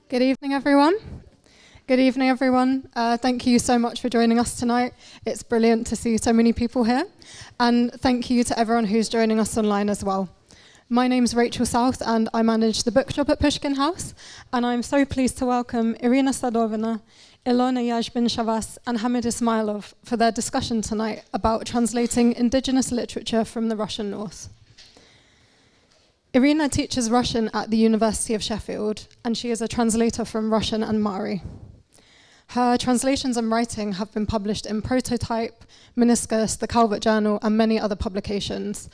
Good evening, everyone. Good evening, everyone. Thank you so much for joining us tonight. It's brilliant to see so many people here. And thank you to everyone who's joining us online as well. My name's Rachel South, and I manage the bookshop at Pushkin House. And I'm so pleased to welcome Irina Sadovina, Ilona, Yazhbin, Chavasse, and Hamid Ismailov for their discussion tonight about translating indigenous literature from the Russian North. Irina teaches Russian at the University of Sheffield, and she is a translator from Russian and Mari. Her translations and writing have been published in Prototype, Meniscus, the Calvert Journal, and many other publications.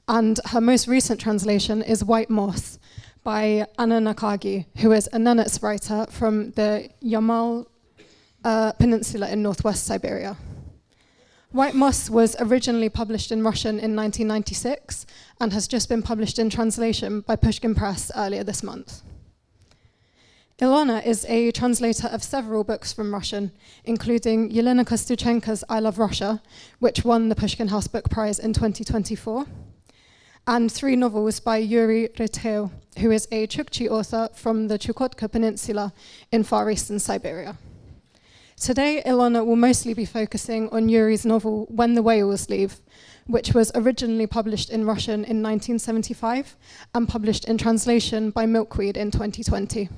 And her most recent translation is White Moss by Anna Nerkagi, who is a Nenets writer from the Yamal Peninsula in northwest Siberia. White Moss was originally published in Russian in 1996 and has just been published in translation by Pushkin Press earlier this month. Ilona is a translator of several books from Russian, including Yelena Kostyuchenko's I Love Russia, which won the Pushkin House Book Prize in 2024, and 3 novels by Yuri Rytkheu, who is a Chukchi author from the Chukotka Peninsula in far eastern Siberia. Today, Ilona will mostly be focusing on Yuri's novel When the Whales Leave, which was originally published in Russian in 1975 and published in translation by Milkweed in 2020.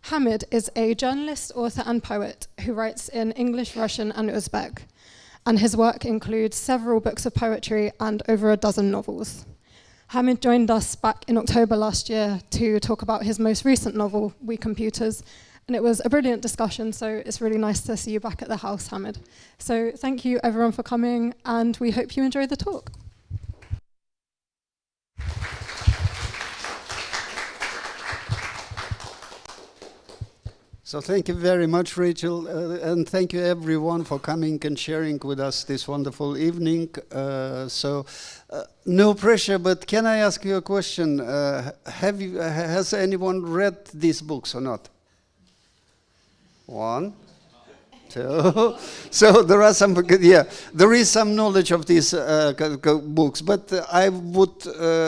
Hamid is a journalist, author, and poet who writes in English, Russian, and Uzbek, and his work includes several books of poetry and over a dozen novels. Hamid joined us back in October last year to talk about his most recent novel, We Computers, and it was a brilliant discussion, so it's really nice to see you back at the house, Hamid. So thank you everyone for coming, and we hope you enjoy the talk. So thank you very much, Rachel, and thank you everyone for coming and sharing with us this wonderful evening. No pressure, but can I ask you a question? Has anyone read these books or not? 1, 2. So there are some, there is some knowledge of these books, but I would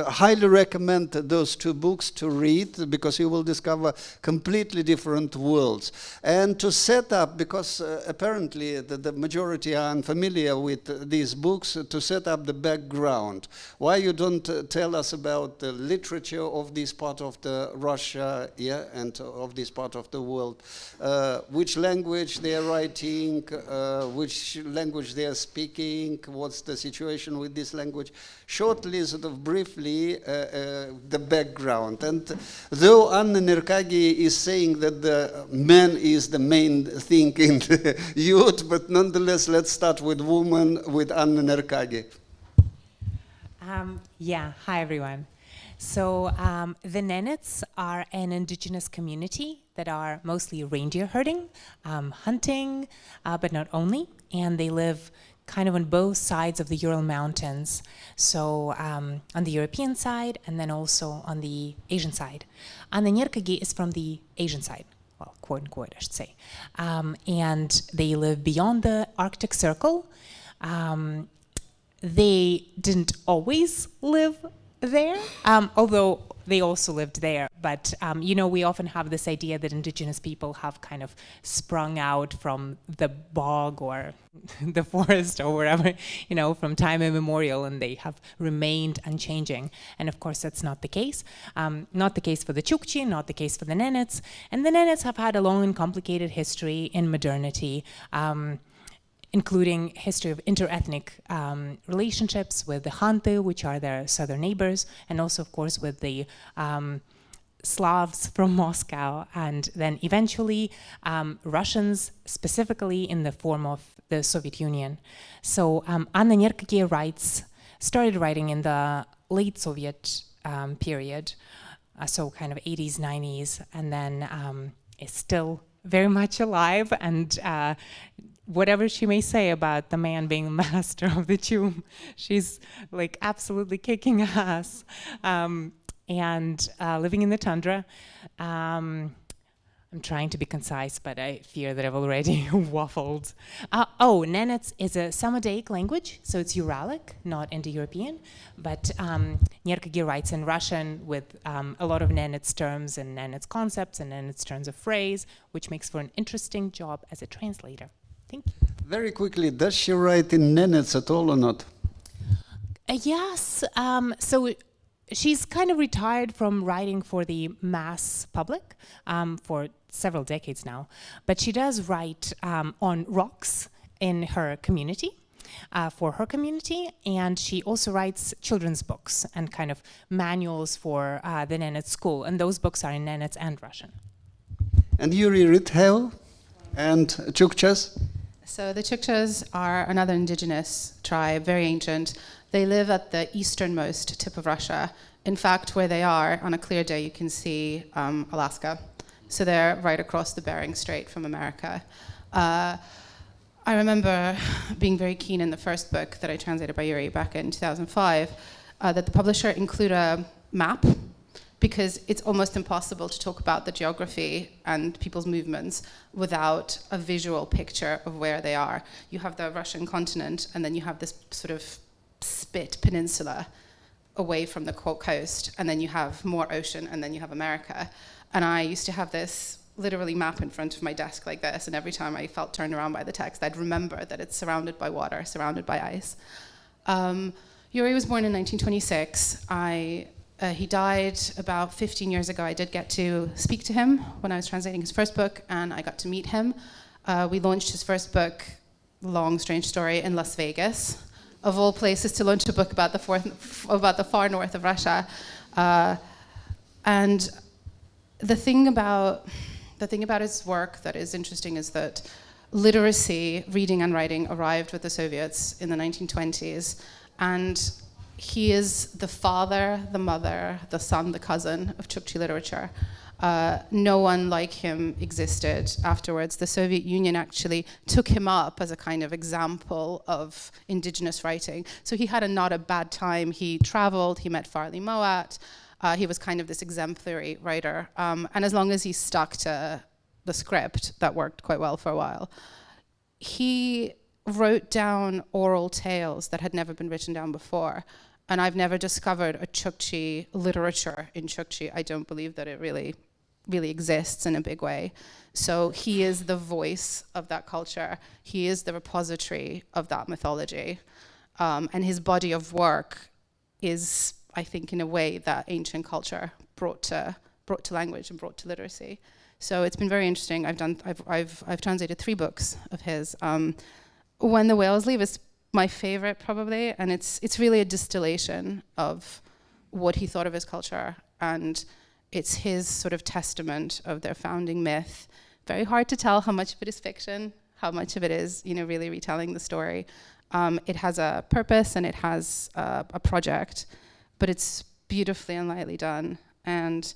highly recommend those 2 books to read, because you will discover completely different worlds. And to set up, because apparently the majority are unfamiliar with these books, to set up the background. Why you don't tell us about the literature of this part of the Russia, and of this part of the world, which language they are writing, which language they are speaking, what's the situation with this language. Shortly, sort of briefly, the background. And though Anna Nerkagi is saying that the man is the main thing in the youth, but nonetheless, let's start with woman, with Anna Nerkagi. Hi everyone. So the Nenets are an indigenous community that are mostly reindeer herding, hunting, but not only, and they live kind of on both sides of the Ural Mountains, so on the European side and then also on the Asian side. Anna Nerkagi is from the Asian side, well, quote unquote, I should say, and they live beyond the Arctic Circle. They didn't always live there, although they also lived there. But, we often have this idea that indigenous people have kind of sprung out from the bog or the forest or wherever, from time immemorial, and they have remained unchanging. And of course, that's not the case. Not the case for the Chukchi, not the case for the Nenets. And the Nenets have had a long and complicated history in modernity, including history of interethnic relationships with the Khanty, which are their southern neighbors, and also, of course, with the Slavs from Moscow, and then eventually Russians, specifically in the form of the Soviet Union. So Anna Nerkagi started writing in the late Soviet period, so kind of 80s, 90s, and then is still very much alive, and whatever she may say about the man being the master of the tomb, she's like absolutely kicking ass, and living in the tundra. I'm trying to be concise, but I fear that I've already waffled. Nenets is a Samodaik language, so it's Uralic, not Indo-European. But Nerkagi writes in Russian with a lot of Nenets terms and Nenets concepts and Nenets turns of phrase, which makes for an interesting job as a translator. Thank you. Very quickly, does she write in Nenets at all or not? Yes. So she's kind of retired from writing for the mass public for several decades now, but she does write on rocks in her community, for her community, and she also writes children's books and kind of manuals for the Nenets school, and those books are in Nenets and Russian. And Yuri Rytkheu and Chukchas? So the Chukchas are another indigenous tribe, very ancient. They live at the easternmost tip of Russia. In fact, where they are, on a clear day, you can see Alaska. So they're right across the Bering Strait from America. I remember being very keen in the first book that I translated by Yuri back in 2005, that the publisher include a map, because it's almost impossible to talk about the geography and people's movements without a visual picture of where they are. You have the Russian continent, and then you have this sort of spit peninsula away from the coast, and then you have more ocean, and then you have America. And I used to have this literally map in front of my desk like this, and every time I felt turned around by the text, I'd remember that it's surrounded by water, surrounded by ice. Yuri was born in 1926. He died about 15 years ago. I did get to speak to him when I was translating his first book, and I got to meet him. We launched his first book, Long Strange Story, in Las Vegas, of all places to launch a book about the far north of Russia. And the thing about his work that is interesting is that literacy, reading and writing, arrived with the Soviets in the 1920s, and he is the father, the mother, the son, the cousin of Chukchi literature. No one like him existed afterwards. The Soviet Union actually took him up as a kind of example of indigenous writing. So he had not a bad time. He traveled, he met Farley Moat. He was kind of this exemplary writer. And as long as he stuck to the script, that worked quite well for a while. He wrote down oral tales that had never been written down before. And I've never discovered a Chukchi literature in Chukchi. I don't believe that it really exists in a big way. So he is the voice of that culture. He is the repository of that mythology. And his body of work is, I think, in a way that ancient culture brought to language and brought to literacy. So it's been very interesting. I've translated 3 books of his. When the Whales Leave is my favorite, probably, and it's really a distillation of what he thought of his culture, and it's his sort of testament of their founding myth. Very hard to tell how much of it is fiction, how much of it is, really retelling the story. It has a purpose and it has a project, but it's beautifully and lightly done. And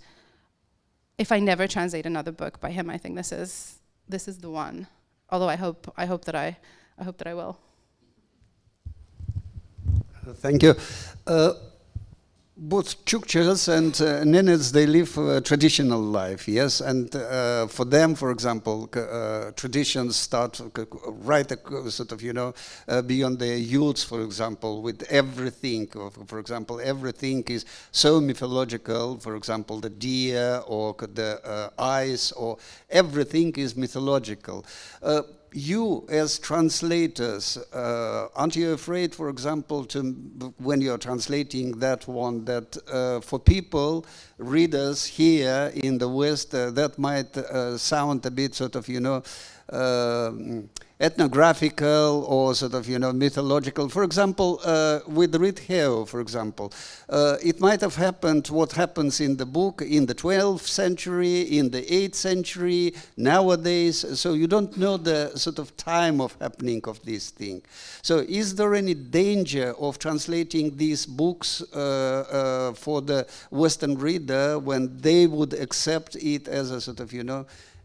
if I never translate another book by him, I think this is the one. Although I hope that I will. Thank you. Both Chukchas and Nenets, they live a traditional life, yes? And for them, for example, traditions start right sort of, beyond their youths, for example, with everything. For example, everything is so mythological. For example, the deer or the ice, or everything is mythological. You, as translators, aren't you afraid, for example, when you're translating that one, that for people, readers here in the West, that might sound a bit sort of, ethnographical or sort of, mythological. For example, with Rytkheu, for example, it might have happened what happens in the book in the 12th century, in the 8th century, nowadays. So you don't know the sort of time of happening of this thing. So is there any danger of translating these books for the Western reader when they would accept it as a sort of,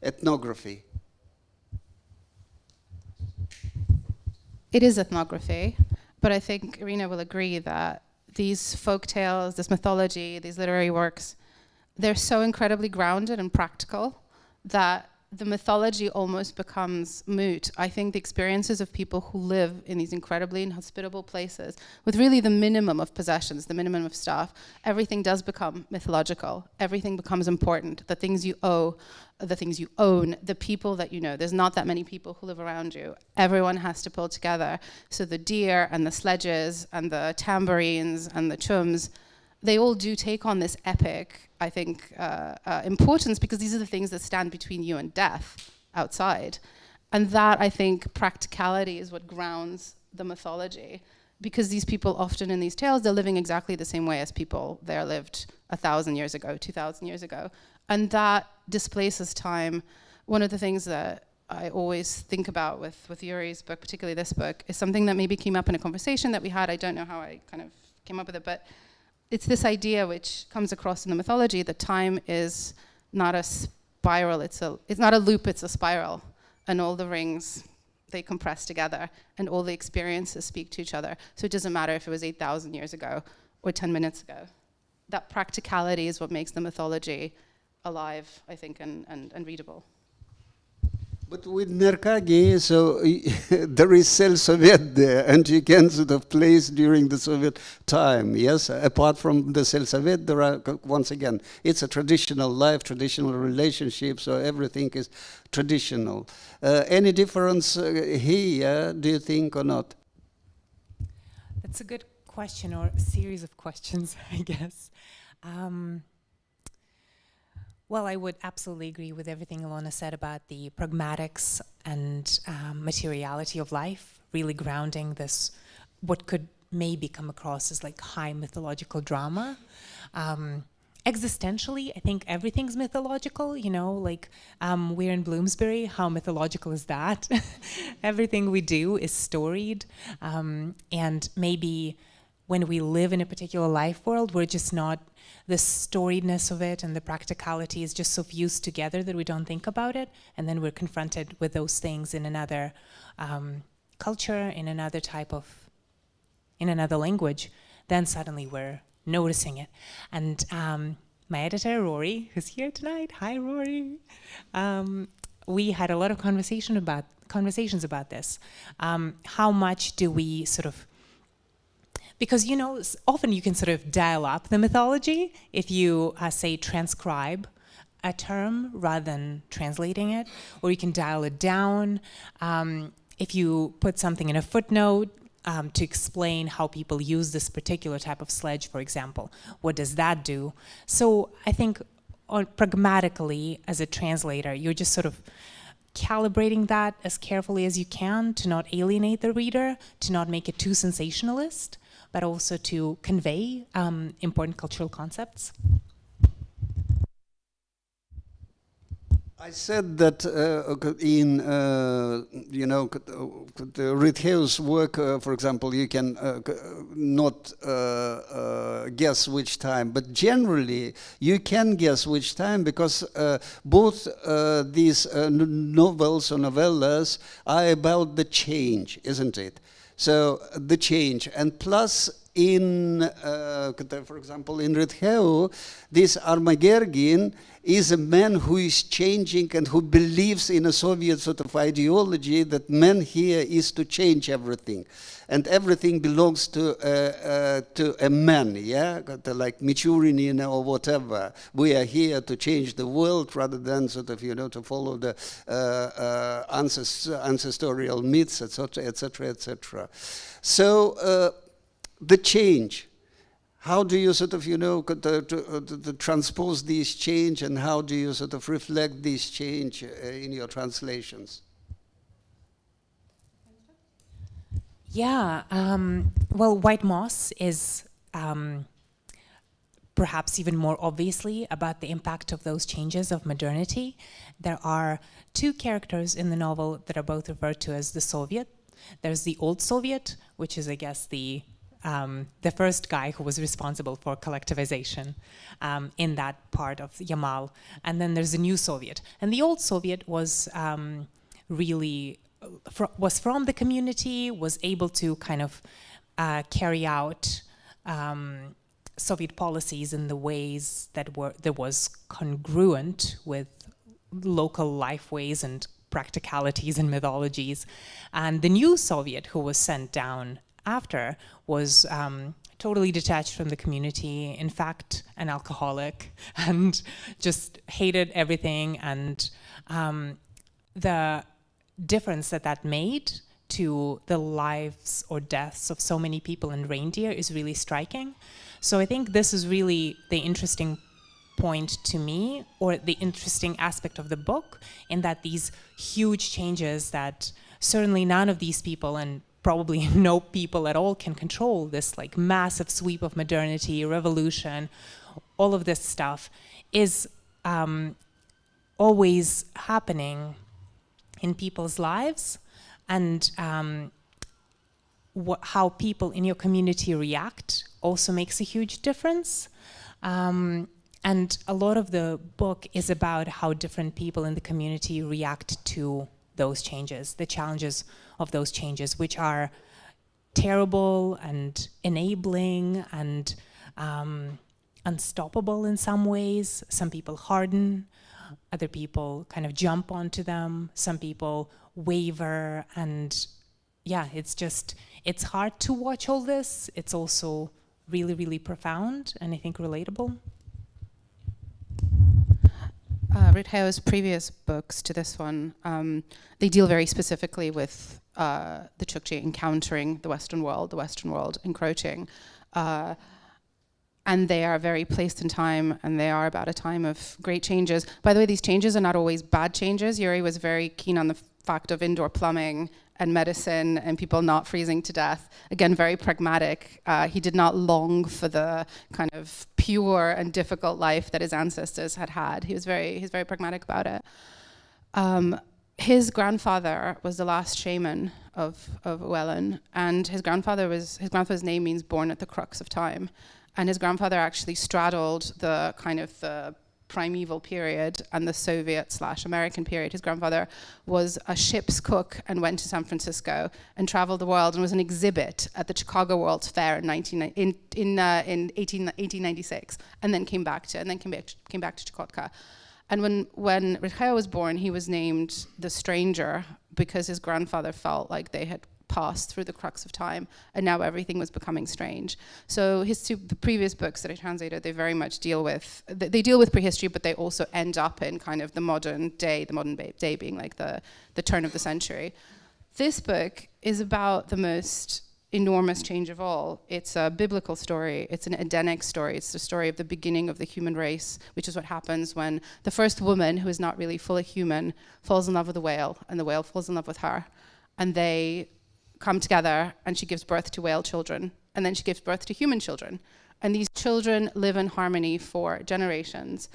ethnography? It is ethnography, but I think Irina will agree that these folk tales, this mythology, these literary works, they're so incredibly grounded and practical that the mythology almost becomes moot. I think the experiences of people who live in these incredibly inhospitable places with really the minimum of possessions, the minimum of stuff, everything does become mythological. Everything becomes important. The things you owe, the things you own, the people that you know. There's not that many people who live around you. Everyone has to pull together. So the deer and the sledges and the tambourines and the chums, they all do take on this epic, I think, importance, because these are the things that stand between you and death outside. And that, I think, practicality is what grounds the mythology, because these people often in these tales, they're living exactly the same way as people there lived 1,000 years ago, 2,000 years ago. And that displaces time. One of the things that I always think about with Yuri's book, particularly this book, is something that maybe came up in a conversation that we had. I don't know how I kind of came up with it, but it's this idea which comes across in the mythology that time is not a spiral, it's not a loop, it's a spiral. And all the rings, they compress together, and all the experiences speak to each other. So it doesn't matter if it was 8,000 years ago or 10 minutes ago. That practicality is what makes the mythology alive, I think, and readable. But with Nerkagi, so there is Soviet there, and you can sort of place during the Soviet time, yes? Apart from the Soviet, there are, once again, it's a traditional life, traditional relationship, so everything is traditional. Any difference here, do you think, or not? That's a good question, or a series of questions, I guess. Well, I would absolutely agree with everything Ilona said about the pragmatics and materiality of life, really grounding this, what could maybe come across as like high mythological drama. Existentially, I think everything's mythological, you know, like we're in Bloomsbury, how mythological is that? Everything we do is storied, and maybe when we live in a particular life world, we're just not, the storiedness of it and the practicality is just so fused together that we don't think about it, and then we're confronted with those things in another culture, in another type of, in another language, then suddenly we're noticing it. And my editor, Rory, who's here tonight, hi Rory, we had a lot of conversations about this. How much do we sort of, because, you know, often you can sort of dial up the mythology if you, say, transcribe a term rather than translating it, or you can dial it down if you put something in a footnote to explain how people use this particular type of sledge, for example. What does that do? So I think pragmatically, as a translator, you're just sort of calibrating that as carefully as you can to not alienate the reader, to not make it too sensationalist, but also to convey important cultural concepts. I said that in Rytkheu's work, for example, you can not guess which time, but generally you can guess which time, because both these novels or novellas are about the change, isn't it? So the change, and plus in, for example, in Rytkheu, this Armageddon is a man who is changing and who believes in a Soviet sort of ideology that man here is to change everything. And everything belongs to a man, yeah? Like Michurin or whatever. We are here to change the world rather than sort of, to follow the ancestral myths, etc., etc., etc. So the change, how do you sort of, to transpose this change, and how do you sort of reflect this change in your translations? Yeah, well, White Moss is perhaps even more obviously about the impact of those changes of modernity. There are two characters in the novel that are both referred to as the Soviet. There's the old Soviet, which is, I guess, the first guy who was responsible for collectivization in that part of Yamal. And then there's the new Soviet. And the old Soviet was really was from the community, was able to kind of carry out Soviet policies in the ways that was congruent with local life ways and practicalities and mythologies. And the new Soviet who was sent down after was totally detached from the community, in fact, an alcoholic, and just hated everything. And the difference that made to the lives or deaths of so many people in reindeer is really striking. So I think this is really the interesting point to me, or the interesting aspect of the book, in that these huge changes that certainly none of these people, and probably no people at all, can control, this like massive sweep of modernity, revolution, all of this stuff is always happening in people's lives, and how people in your community react also makes a huge difference. And a lot of the book is about how different people in the community react to those changes, the challenges of those changes, which are terrible and enabling and unstoppable in some ways. Some people harden, other people kind of jump onto them, some people waver, and yeah, it's hard to watch all this. It's also really, really profound and I think relatable. Rytkheu's previous books to this one, they deal very specifically with the Chukchi encountering the Western world encroaching. And they are very placed in time, and they are about a time of great changes. By the way, these changes are not always bad changes. Yuri was very keen on the fact of indoor plumbing and medicine and people not freezing to death. Again, very pragmatic. He did not long for the kind of pure and difficult life that his ancestors had had. He's very pragmatic about it. His grandfather was the last shaman of Welland, and his grandfather's name means born at the crux of time. And his grandfather actually straddled the kind of the primeval period and the Soviet/American period. His grandfather was a ship's cook and went to San Francisco and traveled the world and was an exhibit at the Chicago World's Fair in 1896, and then came back to Chukotka. And when Rytkheu was born, he was named the Stranger because his grandfather felt like they had passed through the crux of time, and now everything was becoming strange. So the previous books that I translated, they very much deal with prehistory, but they also end up in kind of the modern day being like the turn of the century. This book is about the most enormous change of all. It's a biblical story. It's an Edenic story. It's the story of the beginning of the human race, which is what happens when the first woman, who is not really fully human, falls in love with a whale, and the whale falls in love with her. And they come together, and she gives birth to whale children, and then she gives birth to human children. And these children live in harmony for generations.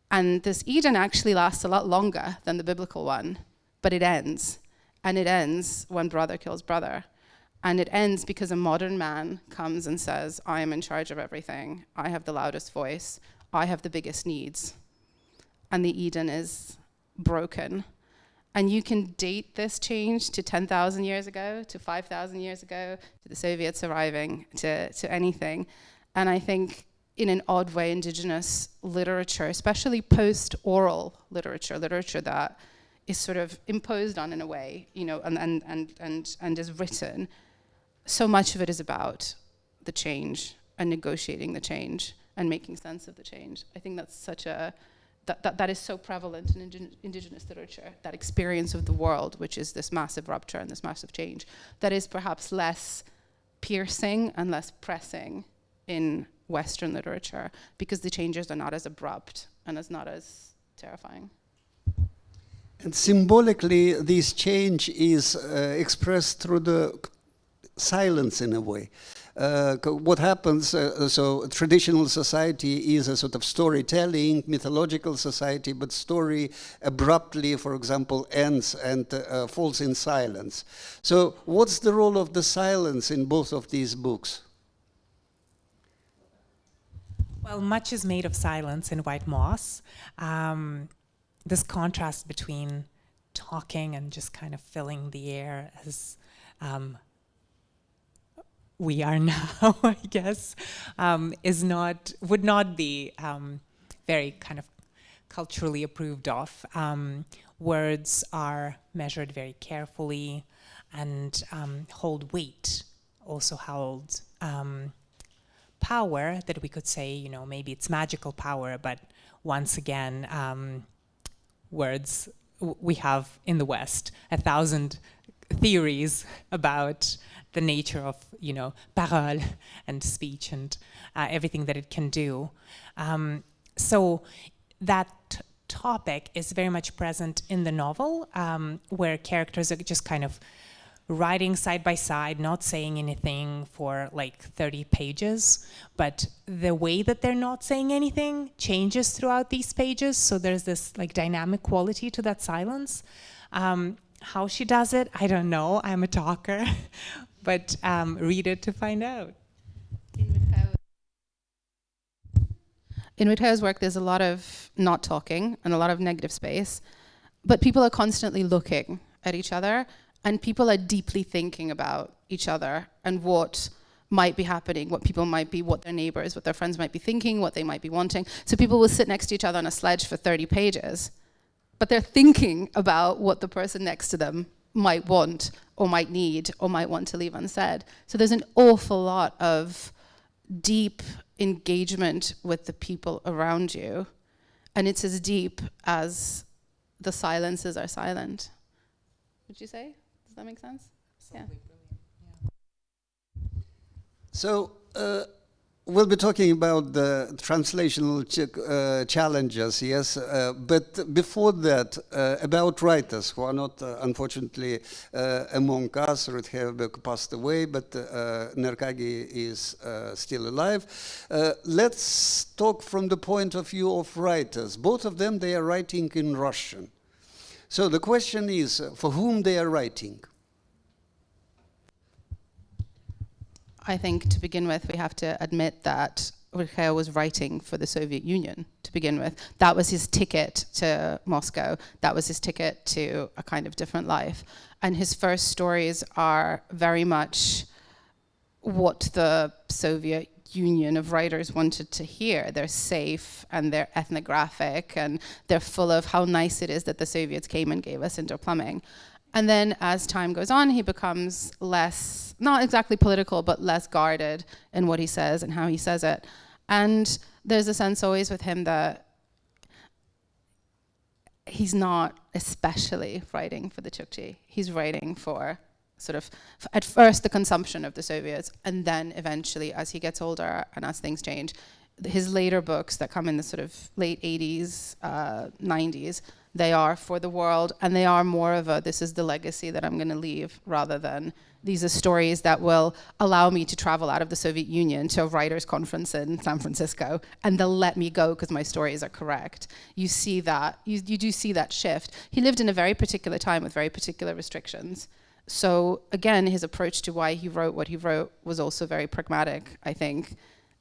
And this Eden actually lasts a lot longer than the biblical one, but it ends. And it ends when brother kills brother. And it ends because a modern man comes and says, I am in charge of everything. I have the loudest voice. I have the biggest needs. And the Eden is broken. And you can date this change to 10,000 years ago, to 5,000 years ago, to the Soviets arriving, to anything. And I think in an odd way, indigenous literature, especially post-oral literature that is sort of imposed on in a way, you know, and is written, so much of it is about the change and negotiating the change and making sense of the change. I think that's such a that is so prevalent in indigenous literature, that experience of the world, which is this massive rupture and this massive change, that is perhaps less piercing and less pressing in Western literature, because the changes are not as abrupt and not as terrifying. And symbolically, this change is expressed through the silence in a way. What happens, so traditional society is a sort of storytelling, mythological society, but story abruptly, for example, ends and falls in silence. So what's the role of the silence in both of these books? Well, much is made of silence in White Moss. This contrast between talking and just kind of filling the air as we are now, I guess, would not be very kind of culturally approved of. Words are measured very carefully and hold weight, also hold power that we could say, you know, maybe it's magical power, but once again, words, we have in the West 1,000 theories about the nature of, you know, parole and speech and everything that it can do. So that topic is very much present in the novel, where characters are just kind of writing side by side, not saying anything for like 30 pages, but the way that they're not saying anything changes throughout these pages, so there's this like dynamic quality to that silence. How she does it, I don't know, I'm a talker, but read it to find out. In Rytkheu's work, there's a lot of not talking and a lot of negative space, but people are constantly looking at each other, and people are deeply thinking about each other and what might be happening, what people might be, what their neighbors, what their friends might be thinking, what they might be wanting. So people will sit next to each other on a sledge for 30 pages, but they're thinking about what the person next to them might want or might need or might want to leave unsaid. So there's an awful lot of deep engagement with the people around you, and it's as deep as the silences are silent. Would you say? Does that make sense? Absolutely. Yeah. So we'll be talking about the translational challenges, yes, but before that, about writers who are not, unfortunately, among us. Rytkheu passed away, but Nerkagi is still alive. Let's talk from the point of view of writers. Both of them, they are writing in Russian. So the question is, for whom they are writing? I think to begin with, we have to admit that Rytkheu was writing for the Soviet Union to begin with. That was his ticket to Moscow. That was his ticket to a kind of different life. And his first stories are very much what the Soviet Union of writers wanted to hear. They're safe and they're ethnographic and they're full of how nice it is that the Soviets came and gave us indoor plumbing. And then as time goes on, he becomes less, not exactly political, but less guarded in what he says and how he says it. And there's a sense always with him that he's not especially writing for the Chukchi. He's writing for sort of, at first, the consumption of the Soviets, and then eventually, as he gets older and as things change, his later books that come in the sort of late 80s, 90s, they are for the world, and they are more of a, this is the legacy that I'm going to leave, rather than these are stories that will allow me to travel out of the Soviet Union to a writers' conference in San Francisco, and they'll let me go because my stories are correct. You see that, you do see that shift. He lived in a very particular time with very particular restrictions. So again, his approach to why he wrote what he wrote was also very pragmatic, I think,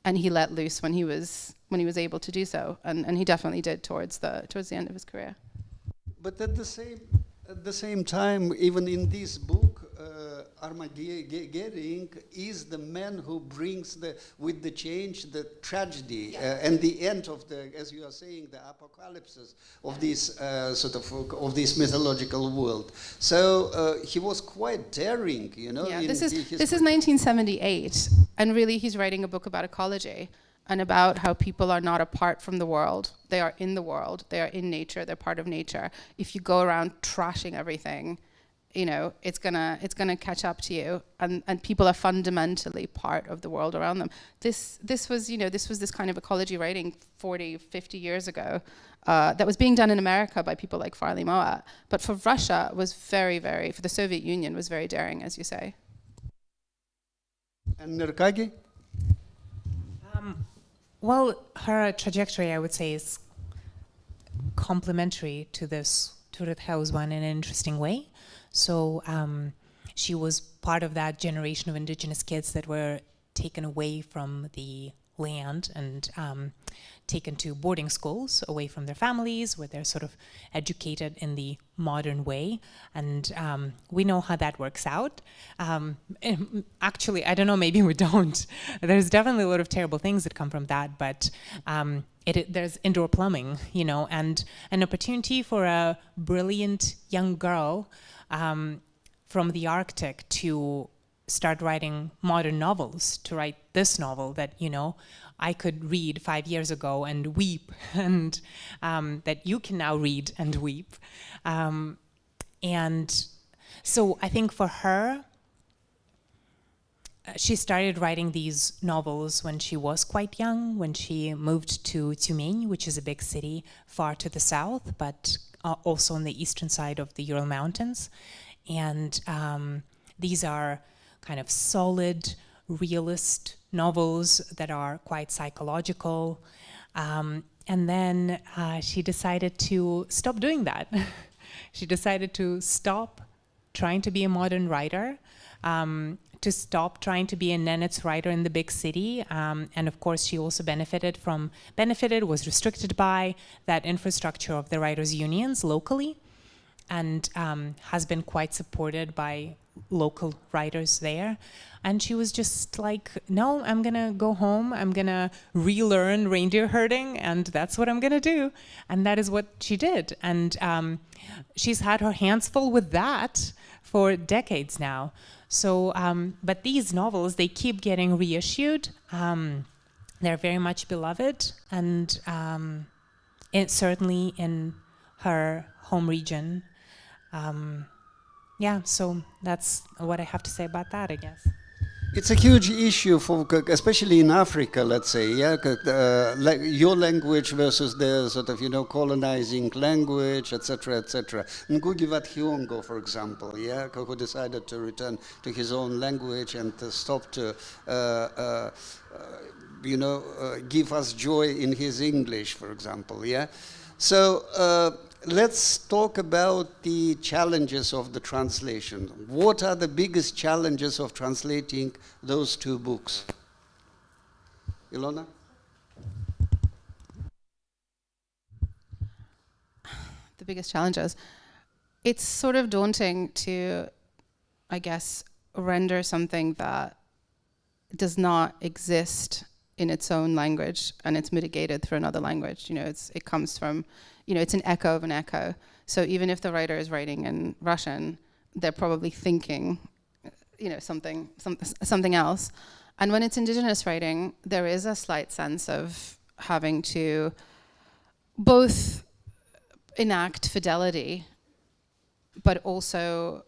and he let loose when he was able to do so, and he definitely did towards the end of his career. But at the same time, even in this book, Armageddon is the man who brings with the change the tragedy and the end of the, as you are saying, the apocalypse of this of this mythological world. So he was quite daring, you know. Yeah, this is 1978, and really he's writing a book about ecology and about how people are not apart from the world. They are in the world. They are in nature. They're part of nature. If you go around trashing everything, you know, it's gonna catch up to you. And people are fundamentally part of the world around them. This was this kind of ecology writing 40, 50 years ago that was being done in America by people like Farley Moat. But for Russia, was very, very, for the Soviet Union, was very daring, as you say. And Nerkagi? Well, her trajectory, I would say, is complementary to Rytkheu's one in an interesting way. So she was part of that generation of indigenous kids that were taken away from the land and taken to boarding schools away from their families, where they're sort of educated in the modern way. And we know how that works out. Actually, I don't know, maybe we don't. There's definitely a lot of terrible things that come from that, but there's indoor plumbing, you know, and an opportunity for a brilliant young girl from the Arctic to start writing modern novels, to write this novel that, you know, I could read 5 years ago and weep, and that you can now read and weep. And so I think for her, she started writing these novels when she was quite young, when she moved to Tyumeny, which is a big city far to the south, but also on the eastern side of the Ural Mountains. And these are kind of solid, realist novels that are quite psychological. And then she decided to stop doing that. She decided to stop trying to be a modern writer, to stop trying to be a Nenets writer in the big city. And of course, she also was restricted by that infrastructure of the writers' unions locally, and has been quite supported by local writers there. And she was just like, no, I'm gonna go home, I'm gonna relearn reindeer herding, and that's what I'm gonna do. And that is what she did. And she's had her hands full with that for decades now. So, but these novels, they keep getting reissued. They're very much beloved, and certainly in her home region. Yeah, so that's what I have to say about that, I guess. It's a huge issue for, especially in Africa, let's say, yeah, like your language versus their sort of, you know, colonizing language, etc., etc. Ngugi wa Thiong'o, for example, yeah, who decided to return to his own language and to stop to, you know, give us joy in his English, for example, yeah. So let's talk about the challenges of the translation. What are the biggest challenges of translating those two books? Ilona? The biggest challenges. It's sort of daunting to, I guess, render something that does not exist in its own language and it's mitigated through another language. You know, it comes from, you know, it's an echo of an echo. So even if the writer is writing in Russian, they're probably thinking, you know, something else. And when it's indigenous writing, there is a slight sense of having to both enact fidelity, but also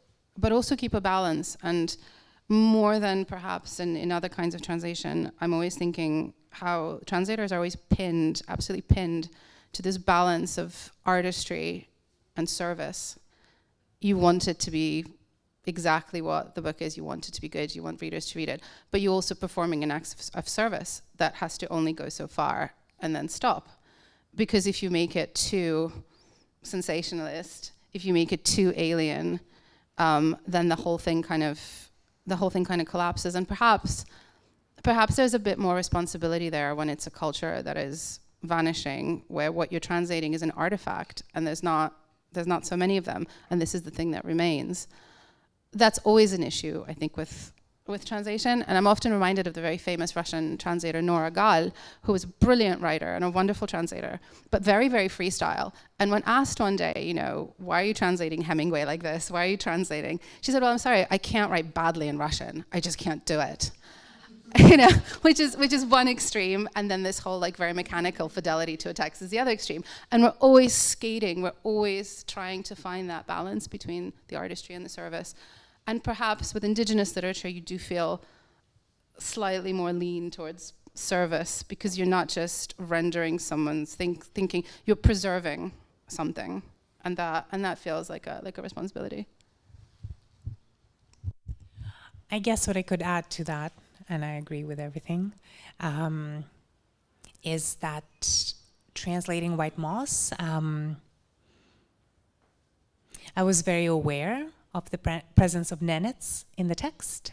keep a balance. And more than perhaps in other kinds of translation, I'm always thinking how translators are always absolutely pinned to this balance of artistry and service. You want it to be exactly what the book is, you want it to be good, you want readers to read it, but you're also performing an act of service that has to only go so far and then stop. Because if you make it too sensationalist, if you make it too alien, then the whole thing kind of collapses. And perhaps there's a bit more responsibility there when it's a culture that is vanishing, where what you're translating is an artifact, and there's not so many of them, and this is the thing that remains. That's always an issue, I think, with translation. And I'm often reminded of the very famous Russian translator Nora Gal, who was a brilliant writer and a wonderful translator, but very, very freestyle. And when asked one day, you know, why are you translating Hemingway like this? Why are you translating? She said, well, I'm sorry, I can't write badly in Russian. I just can't do it. You know, which is one extreme, and then this whole like very mechanical fidelity to a text is the other extreme. And we're always skating, we're always trying to find that balance between the artistry and the service. And perhaps with indigenous literature, you do feel slightly more lean towards service, because you're not just rendering someone's thinking, you're preserving something, and that feels like a responsibility. I guess what I could add to that, and I agree with everything, is that translating White Moss, I was very aware of the presence of Nenets in the text.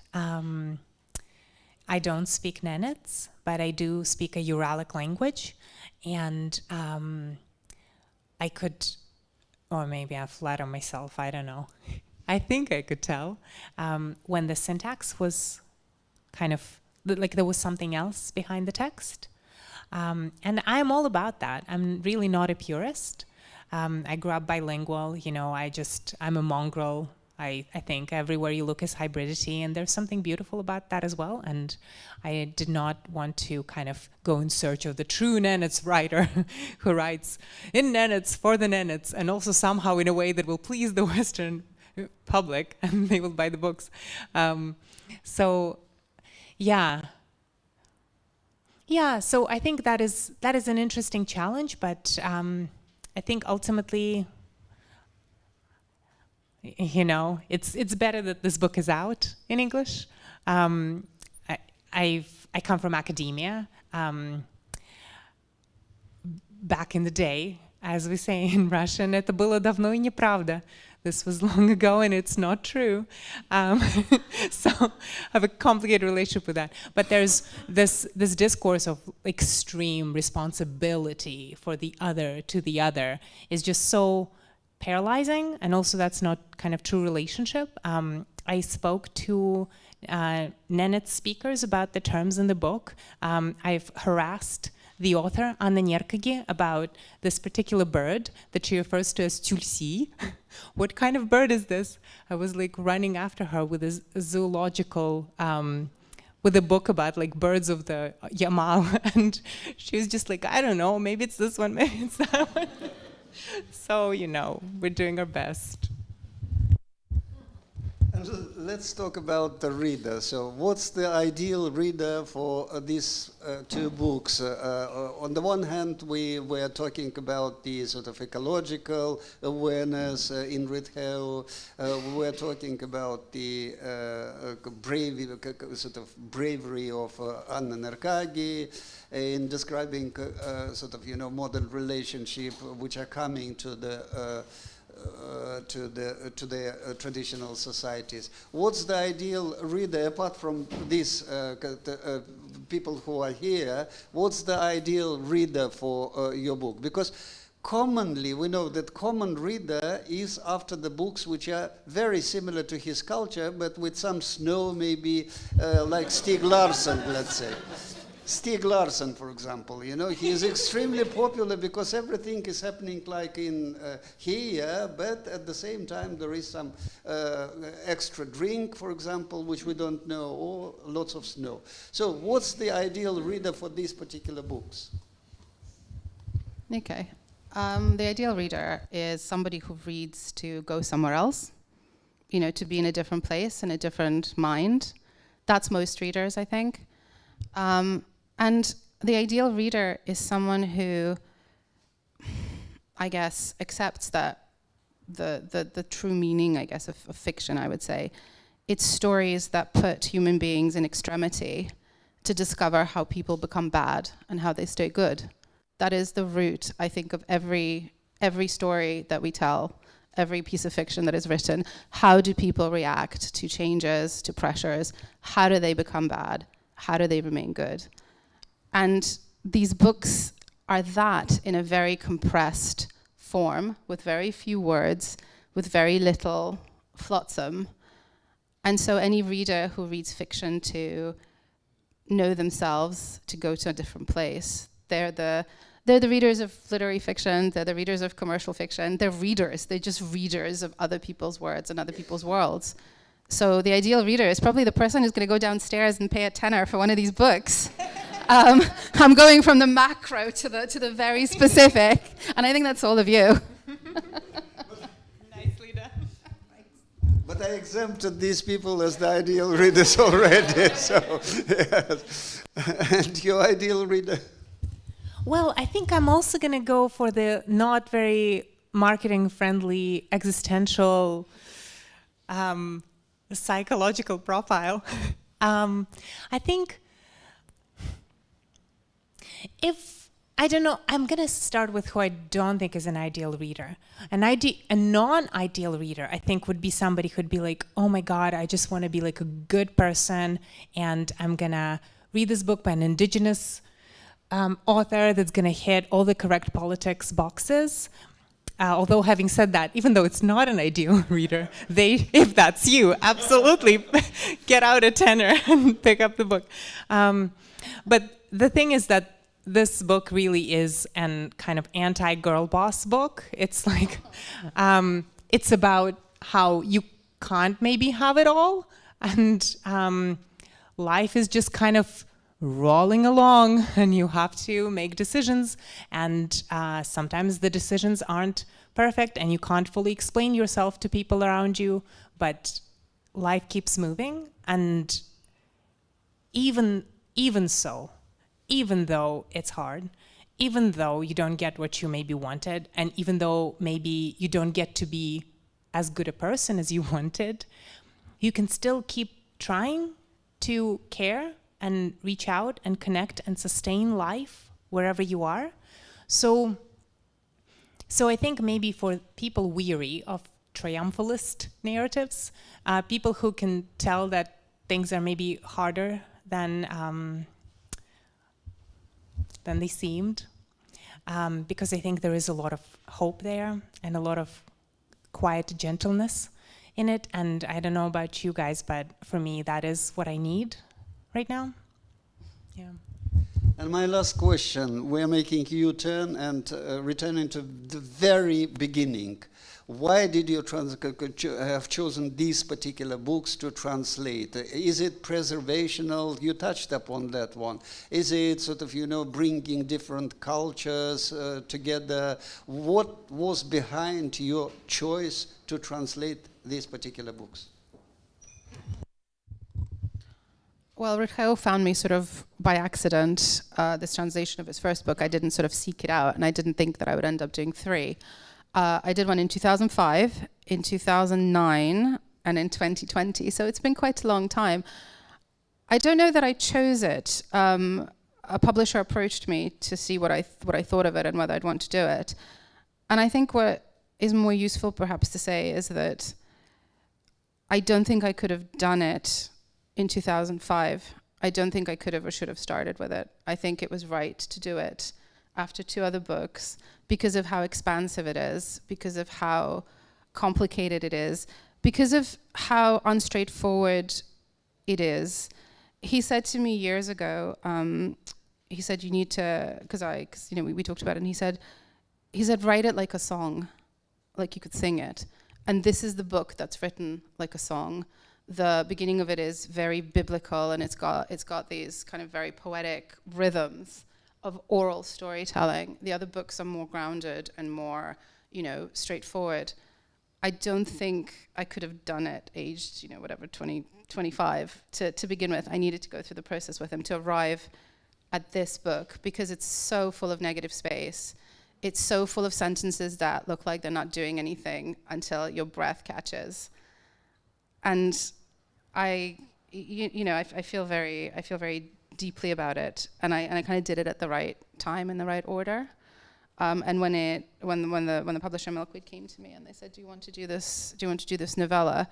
I don't speak Nenets, but I do speak a Uralic language, and I could, or maybe I flatter myself, I don't know. I think I could tell when the syntax was kind of, like there was something else behind the text. And I'm all about that. I'm really not a purist. I grew up bilingual, you know, I'm a mongrel. I think everywhere you look is hybridity, and there's something beautiful about that as well. And I did not want to kind of go in search of the true Nenets writer who writes in Nenets for the Nenets, and also somehow in a way that will please the Western public, and they will buy the books. So I think that is an interesting challenge, but I think ultimately, you know, it's better that this book is out in English. I come from academia. Back in the day, as we say in Russian, это было давно и неправда. This was long ago and it's not true. So I have a complicated relationship with that. But there's this discourse of extreme responsibility for the other to the other is just so paralyzing, and also that's not kind of true relationship. I spoke to Nenets speakers about the terms in the book. I've harassed the author, Anna Nerkagi, about this particular bird that she refers to as tulsi. What kind of bird is this? I was like running after her with a zoological, with a book about like birds of the Yamal, and she was just like, I don't know, maybe it's this one, maybe it's that one. So, you know, we're doing our best. And let's talk about the reader. So what's the ideal reader for these two books? On the one hand, we were talking about the sort of ecological awareness in Rytkheu. We were talking about the bravery of Anna Nerkagi in describing sort of, you know, modern relationship which are coming to the traditional societies. What's the ideal reader, apart from these people who are here, what's the ideal reader for your book? Because commonly we know that common reader is after the books which are very similar to his culture, but with some snow, maybe like Stieg Larsson, let's say. Stieg Larsson, for example, you know, he is extremely popular because everything is happening like in here, but at the same time there is some extra drink, for example, which we don't know, or lots of snow. So what's the ideal reader for these particular books? Okay. The ideal reader is somebody who reads to go somewhere else, you know, to be in a different place, in a different mind. That's most readers, I think. And the ideal reader is someone who, I guess, accepts that the true meaning, I guess, of fiction, I would say. It's stories that put human beings in extremity to discover how people become bad and how they stay good. That is the root, I think, of every story that we tell, every piece of fiction that is written. How do people react to changes, to pressures? How do they become bad? How do they remain good? And these books are that in a very compressed form, with very few words, with very little flotsam. And so any reader who reads fiction to know themselves, to go to a different place, they're the readers of literary fiction, they're the readers of commercial fiction, they're readers, they're just readers of other people's words and other people's worlds. So the ideal reader is probably the person who's going to go downstairs and pay a tenner for one of these books. I'm going from the macro to the very specific, and I think that's all of you. Nicely done. But I exempted these people as the ideal readers already. So, yes. And your ideal reader? Well, I think I'm also going to go for the not very marketing-friendly, existential, psychological profile. I think if I don't know. I'm going to start with who I don't think is an ideal reader. A non-ideal reader, I think, would be somebody who'd be like, oh my God, I just want to be like a good person, and I'm going to read this book by an indigenous author that's going to hit all the correct politics boxes. Although having said that, even though it's not an ideal reader, if that's you, absolutely get out a tenner and pick up the book. But the thing is that this book really is an kind of anti-girl boss book. It's like, it's about how you can't maybe have it all, and life is just kind of rolling along, and you have to make decisions, and sometimes the decisions aren't perfect, and you can't fully explain yourself to people around you, but life keeps moving, and even so, even though it's hard, even though you don't get what you maybe wanted, and even though maybe you don't get to be as good a person as you wanted, you can still keep trying to care and reach out and connect and sustain life wherever you are. So I think maybe for people weary of triumphalist narratives, people who can tell that things are maybe harder than they seemed, because I think there is a lot of hope there and a lot of quiet gentleness in it. And I don't know about you guys, but for me, that is what I need right now. Yeah. And my last question, we're making a U-turn and returning to the very beginning. Why did you have chosen these particular books to translate? Is it preservational? You touched upon that one. Is it sort of, bringing different cultures together? What was behind your choice to translate these particular books? Well, Rytkheu found me sort of by accident, this translation of his first book. I didn't sort of seek it out, and I didn't think that I would end up doing 3. I did one in 2005, in 2009, and in 2020, so it's been quite a long time. I don't know that I chose it. A publisher approached me to see what I thought of it and whether I'd want to do it. And I think what is more useful perhaps to say is that I don't think I could have done it in 2005. I don't think I could have or should have started with it. I think it was right to do it after 2 other books because of how expansive it is, because of how complicated it is, because of how unstraightforward it is. He said to me years ago, he said, you need to, because we talked about it, and he said, write it like a song, like you could sing it. And this is the book that's written like a song. The beginning of it is very biblical, and it's got these kind of very poetic rhythms of oral storytelling. The other books are more grounded and more, straightforward. I don't think I could have done it aged, 20, 25 to begin with. I needed to go through the process with him to arrive at this book because it's so full of negative space. It's so full of sentences that look like they're not doing anything until your breath catches. And I feel very deeply about it, and I kind of did it at the right time in the right order. And when the publisher Milkweed came to me and they said, "Do you want to do this? Do you want to do this novella?"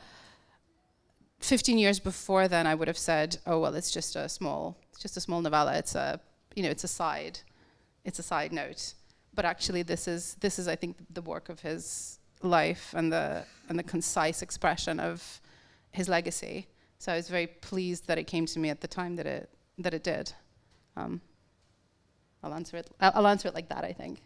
15 years before then, I would have said, "Oh well, it's just a small novella. It's a side note." But actually, this is I think the work of his life and the concise expression of his legacy. So I was very pleased that it came to me at the time that it did. I'll answer it like that, I think.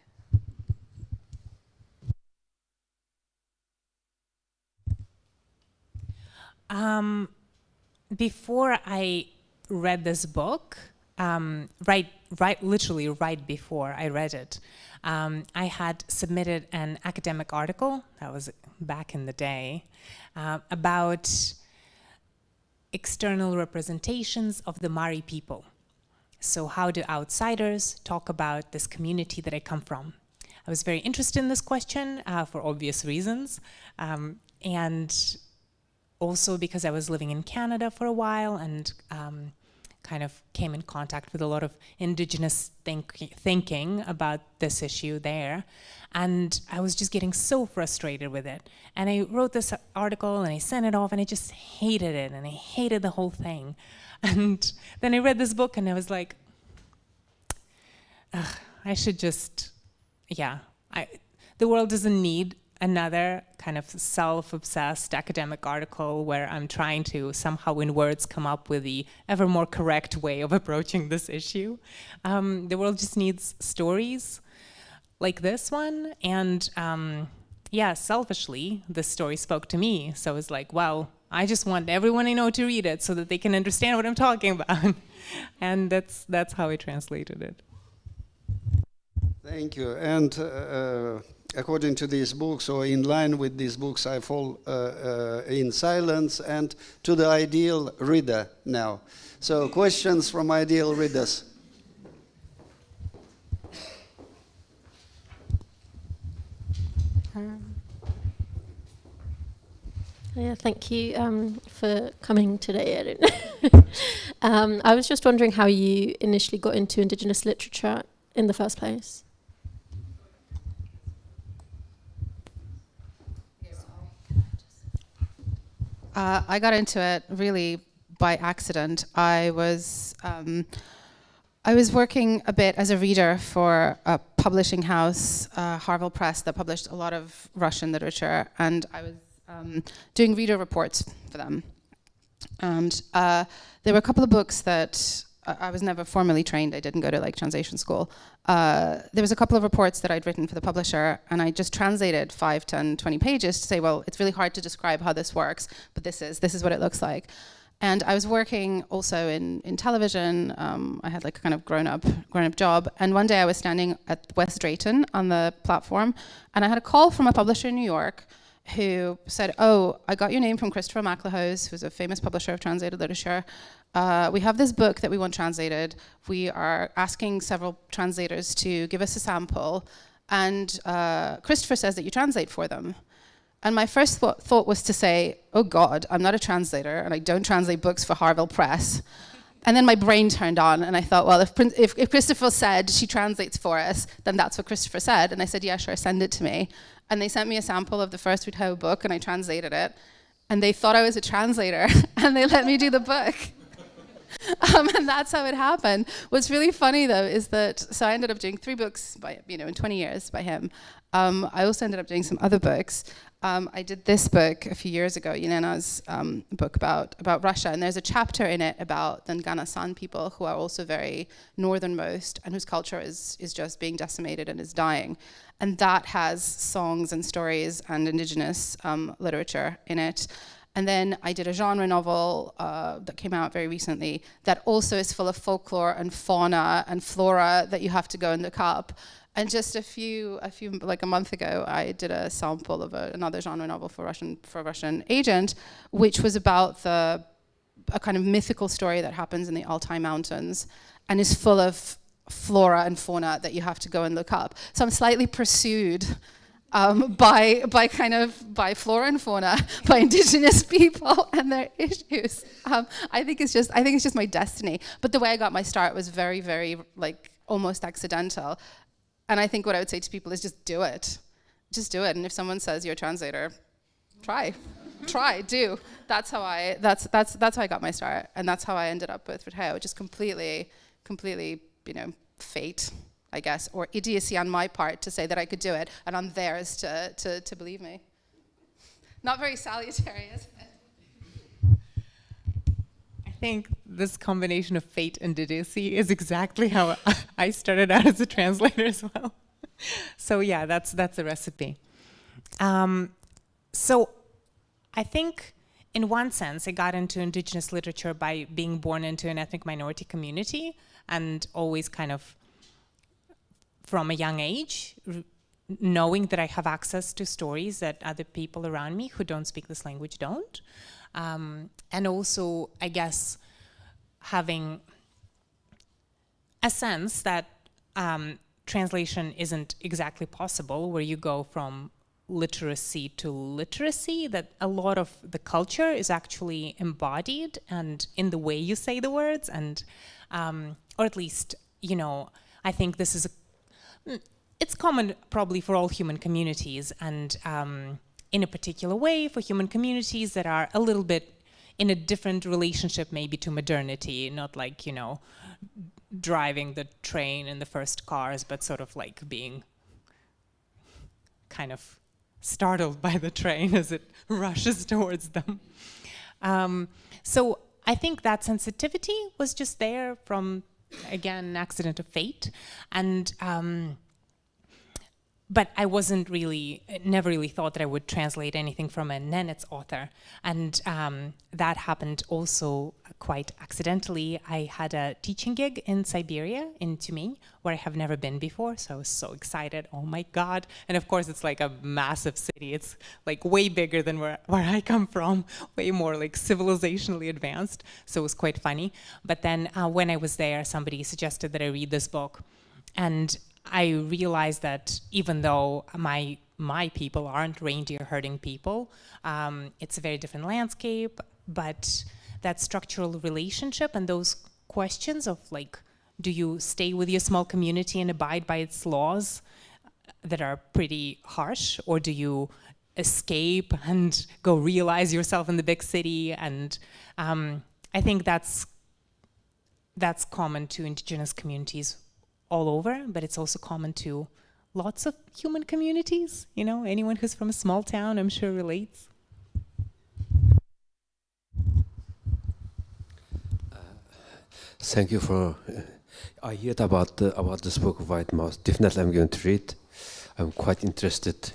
Before I read this book, literally right before I read it, I had submitted an academic article, that was back in the day, about external representations of the Mari people. So how do outsiders talk about this community that I come from? I was very interested in this question for obvious reasons, and also because I was living in Canada for a while, and kind of came in contact with a lot of indigenous thinking about this issue there. And I was just getting so frustrated with it. And I wrote this article and I sent it off and I just hated it and I hated the whole thing. And then I read this book and I was like, ugh, I should just, the world doesn't need another kind of self-obsessed academic article where I'm trying to somehow in words come up with the ever more correct way of approaching this issue. The world just needs stories like this one, and selfishly, this story spoke to me. So it's like, well, I just want everyone I know to read it so that they can understand what I'm talking about. And that's how I translated it. Thank you. And according to these books, or in line with these books, I fall in silence and to the ideal reader now. So questions from ideal readers. Yeah, thank you for coming today, Erin. I was just wondering how you initially got into Indigenous literature in the first place. I got into it really by accident. I was working a bit as a reader for a publishing house, Harville Press, that published a lot of Russian literature, and I was doing reader reports for them. And there were a couple of books that I was never formally trained. I didn't go to translation school. There was a couple of reports that I'd written for the publisher, and I just translated 5, 10, 20 pages to say, well, it's really hard to describe how this works, but this is what it looks like. And I was working also in television. I had a kind of grown up job. And one day I was standing at West Drayton on the platform, and I had a call from a publisher in New York who said, oh, I got your name from Christopher MacLehose, who's a famous publisher of translated literature. We have this book that we want translated. We are asking several translators to give us a sample, and Christopher says that you translate for them. And my first thought was to say, oh God, I'm not a translator, and I don't translate books for Harville Press. And then my brain turned on, and I thought, well, if Christopher said she translates for us, then that's what Christopher said. And I said, yeah, sure, send it to me. And they sent me a sample of the first Rytkheu book, and I translated it. And they thought I was a translator, and they let me do the book. And that's how it happened. What's really funny, though, is that, so I ended up doing 3 books in 20 years by him. I also ended up doing some other books. I did this book a few years ago, Ilena's book about Russia, and there's a chapter in it about the Nganasan people, who are also very northernmost and whose culture is just being decimated and is dying. And that has songs and stories and indigenous literature in it. And then I did a genre novel that came out very recently that also is full of folklore and fauna and flora that you have to go and look up. And just a month ago, I did a sample of another genre novel for a Russian agent, which was about a kind of mythical story that happens in the Altai Mountains and is full of flora and fauna that you have to go and look up. So I'm slightly pursued by flora and fauna, by indigenous people and their issues. I think it's just my destiny. But the way I got my start was very, very almost accidental. And I think what I would say to people is just do it. Just do it. And if someone says you're a translator, try, do. That's how I got my start, and that's how I ended up with Rytkheu. Just completely, fate, I guess, or idiocy on my part to say that I could do it, and on theirs to believe me. Not very salutary, is it? I think this combination of fate and idiocy is exactly how I started out as a translator as well. So yeah, that's the recipe. So I think in one sense I got into indigenous literature by being born into an ethnic minority community, and always kind of from a young age knowing that I have access to stories that other people around me who don't speak this language don't. And also, I guess, having a sense that translation isn't exactly possible, where you go from literacy to literacy, that a lot of the culture is actually embodied and in the way you say the words, and or at least, you know, I think this is it's common probably for all human communities, and in a particular way for human communities that are a little bit in a different relationship maybe to modernity, not like, you know, driving the train in the first cars, but sort of like being kind of startled by the train as it rushes towards them. So I think that sensitivity was just there from, again, an accident of fate. And but I wasn't really, never really thought that I would translate anything from a Nenets author. And that happened also quite accidentally. I had a teaching gig in Siberia, in Tyumen, where I have never been before. So I was so excited, oh my God. And of course, it's like a massive city. It's like way bigger than where I come from, way more like civilizationally advanced. So it was quite funny. But then when I was there, somebody suggested that I read this book. And I realized that even though my people aren't reindeer herding people, it's a very different landscape, but that structural relationship and those questions of like, do you stay with your small community and abide by its laws that are pretty harsh, or do you escape and go realize yourself in the big city? And I think that's common to indigenous communities all over, but it's also common to lots of human communities. You know, anyone who's from a small town, I'm sure relates. Thank you for. I heard about this book, White Mouse. Definitely, I'm going to read. I'm quite interested.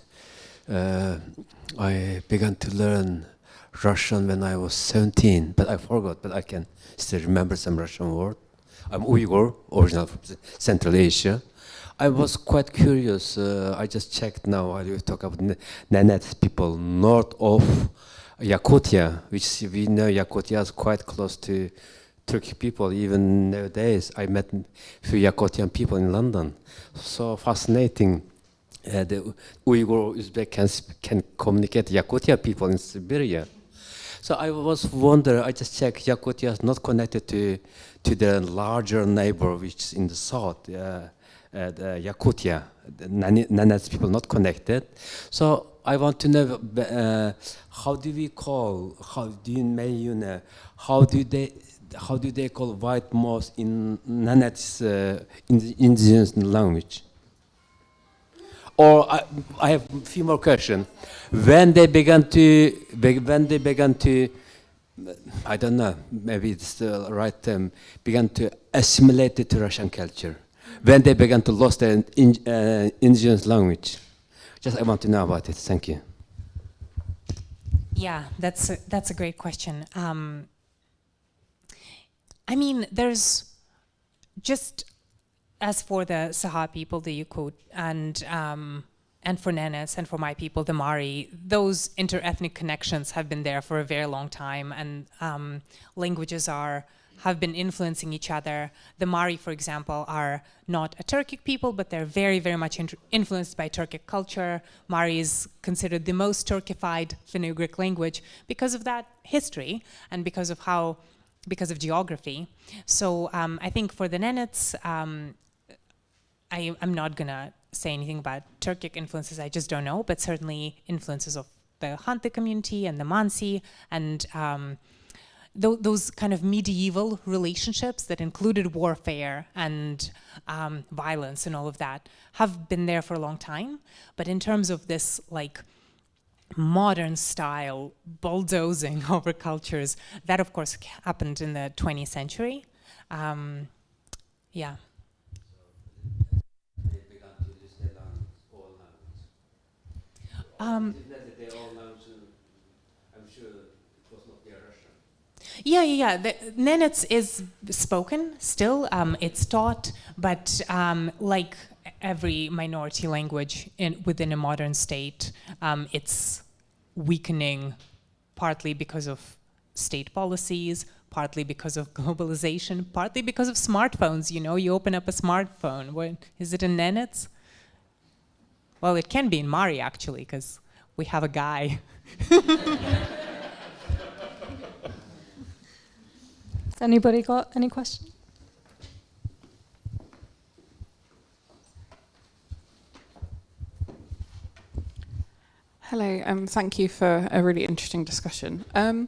I began to learn Russian when I was 17, but I forgot. But I can still remember some Russian word. I'm Uyghur, original from Central Asia. I was quite curious. I just checked now while you talk about Nenets people north of Yakutia, which we know Yakutia is quite close to Turkic people. Even nowadays, I met a few Yakutian people in London. So fascinating. The Uyghur Uzbek can communicate Yakutia people in Siberia. So I was wondering, I just checked, Yakutia is not connected to the larger neighbor, which is in the south, the Yakutia. The Nenets people not connected. So I want to know, how do we call, how do they call white mouse in Nenets, in the indigenous language? Or I have a few more questions. When they began to, I don't know, maybe it's the right term, began to assimilate it to Russian culture. When they began to lose their indigenous language. Just I want to know about it. Thank you. Yeah, that's a great question. I mean, there's just, as for the Saha people, the Yakut, and for Nenets, and for my people, the Mari, those inter-ethnic connections have been there for a very long time, and languages have been influencing each other. The Mari, for example, are not a Turkic people, but they're very, very much influenced by Turkic culture. Mari is considered the most Turkified Finno-Ugric language because of that history and because of geography. So I think for the Nenets, I'm not gonna say anything about Turkic influences, I just don't know, but certainly influences of the Hante community and the Mansi, and those kind of medieval relationships that included warfare and violence and all of that have been there for a long time. But in terms of this like modern style bulldozing over cultures, that of course happened in the 20th century. Yeah. Yeah. The Nenets is spoken still. It's taught, but like every minority language within a modern state, it's weakening, partly because of state policies, partly because of globalization, partly because of smartphones. You know, you open up a smartphone. Is it in Nenets? Well, it can be in Mari, actually, because we have a guy. Has anybody got any questions? Hello, thank you for a really interesting discussion. I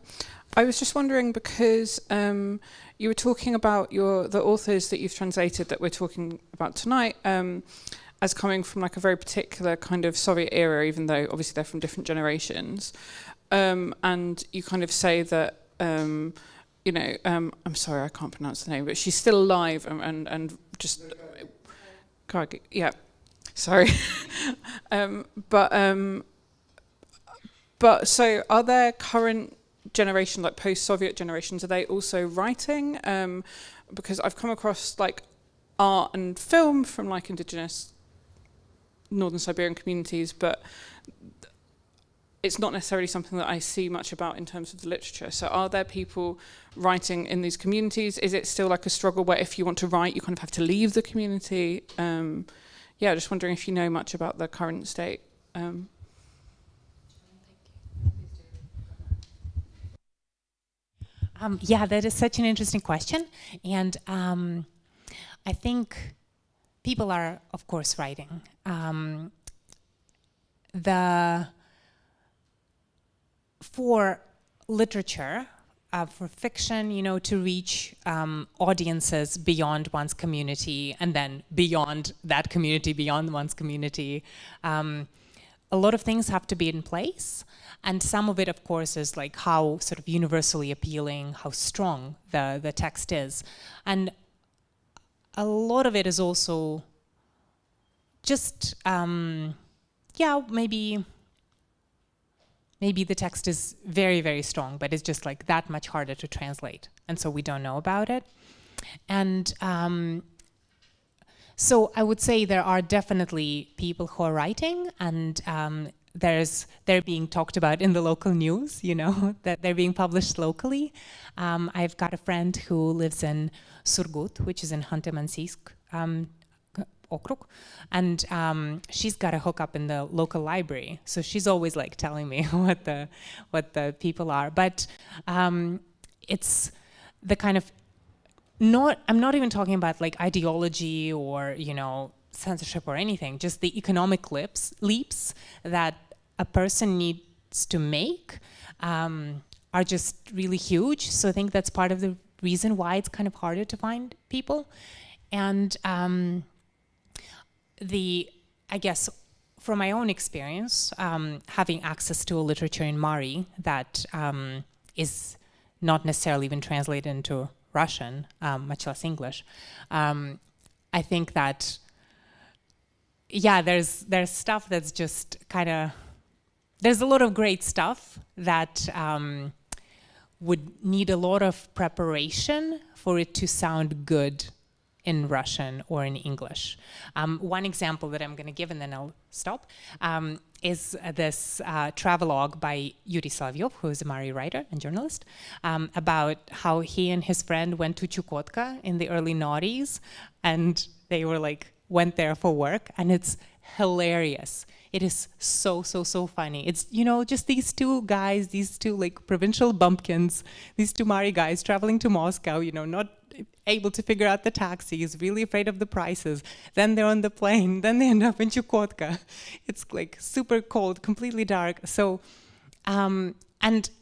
was just wondering, because you were talking about the authors that you've translated that we're talking about tonight as coming from like a very particular kind of Soviet era, even though obviously they're from different generations. And you kind of say that, I'm sorry, I can't pronounce the name, but she's still alive and just, yeah, sorry. But so are there current generation, like post-Soviet generations, are they also writing? Because I've come across like art and film from like indigenous northern Siberian communities, but it's not necessarily something that I see much about in terms of the literature. So are there people writing in these communities? Is it still like a struggle where if you want to write, you kind of have to leave the community? Yeah, just wondering if you know much about the current state. Yeah, that is such an interesting question. And I think people are, of course, writing. For literature, for fiction, to reach audiences beyond one's community and then beyond that community, beyond one's community, a lot of things have to be in place. And some of it, of course, is like how sort of universally appealing, how strong the text is. And a lot of it is also just, maybe the text is very, very strong, but it's just like that much harder to translate. And so we don't know about it. And so I would say there are definitely people who are writing, and they're being talked about in the local news, that they're being published locally. I've got a friend who lives in Surgut, which is in Khanty-Mansiysk okrug, and she's got a hookup in the local library. So she's always like telling me what the people are. But it's the kind of I'm not even talking about like ideology or censorship or anything. Just the economic leaps that a person needs to make are just really huge. So I think that's part of the reason why it's kind of harder to find people. And I guess from my own experience, having access to a literature in Mari that is not necessarily even translated into Russian, much less English, I think that, there's stuff that's just kind of, there's a lot of great stuff that would need a lot of preparation for it to sound good in Russian or in English. One example that I'm going to give, and then I'll stop, is this travelogue by Yuri Rytkheu, who is a Mari writer and journalist, about how he and his friend went to Chukotka in the early noughties, and they went there for work, and it's hilarious. It is so funny. It's, just these two guys, these two provincial bumpkins, these two Mari guys traveling to Moscow, not able to figure out the taxis, really afraid of the prices. Then they're on the plane, then they end up in Chukotka. It's super cold, completely dark. So, and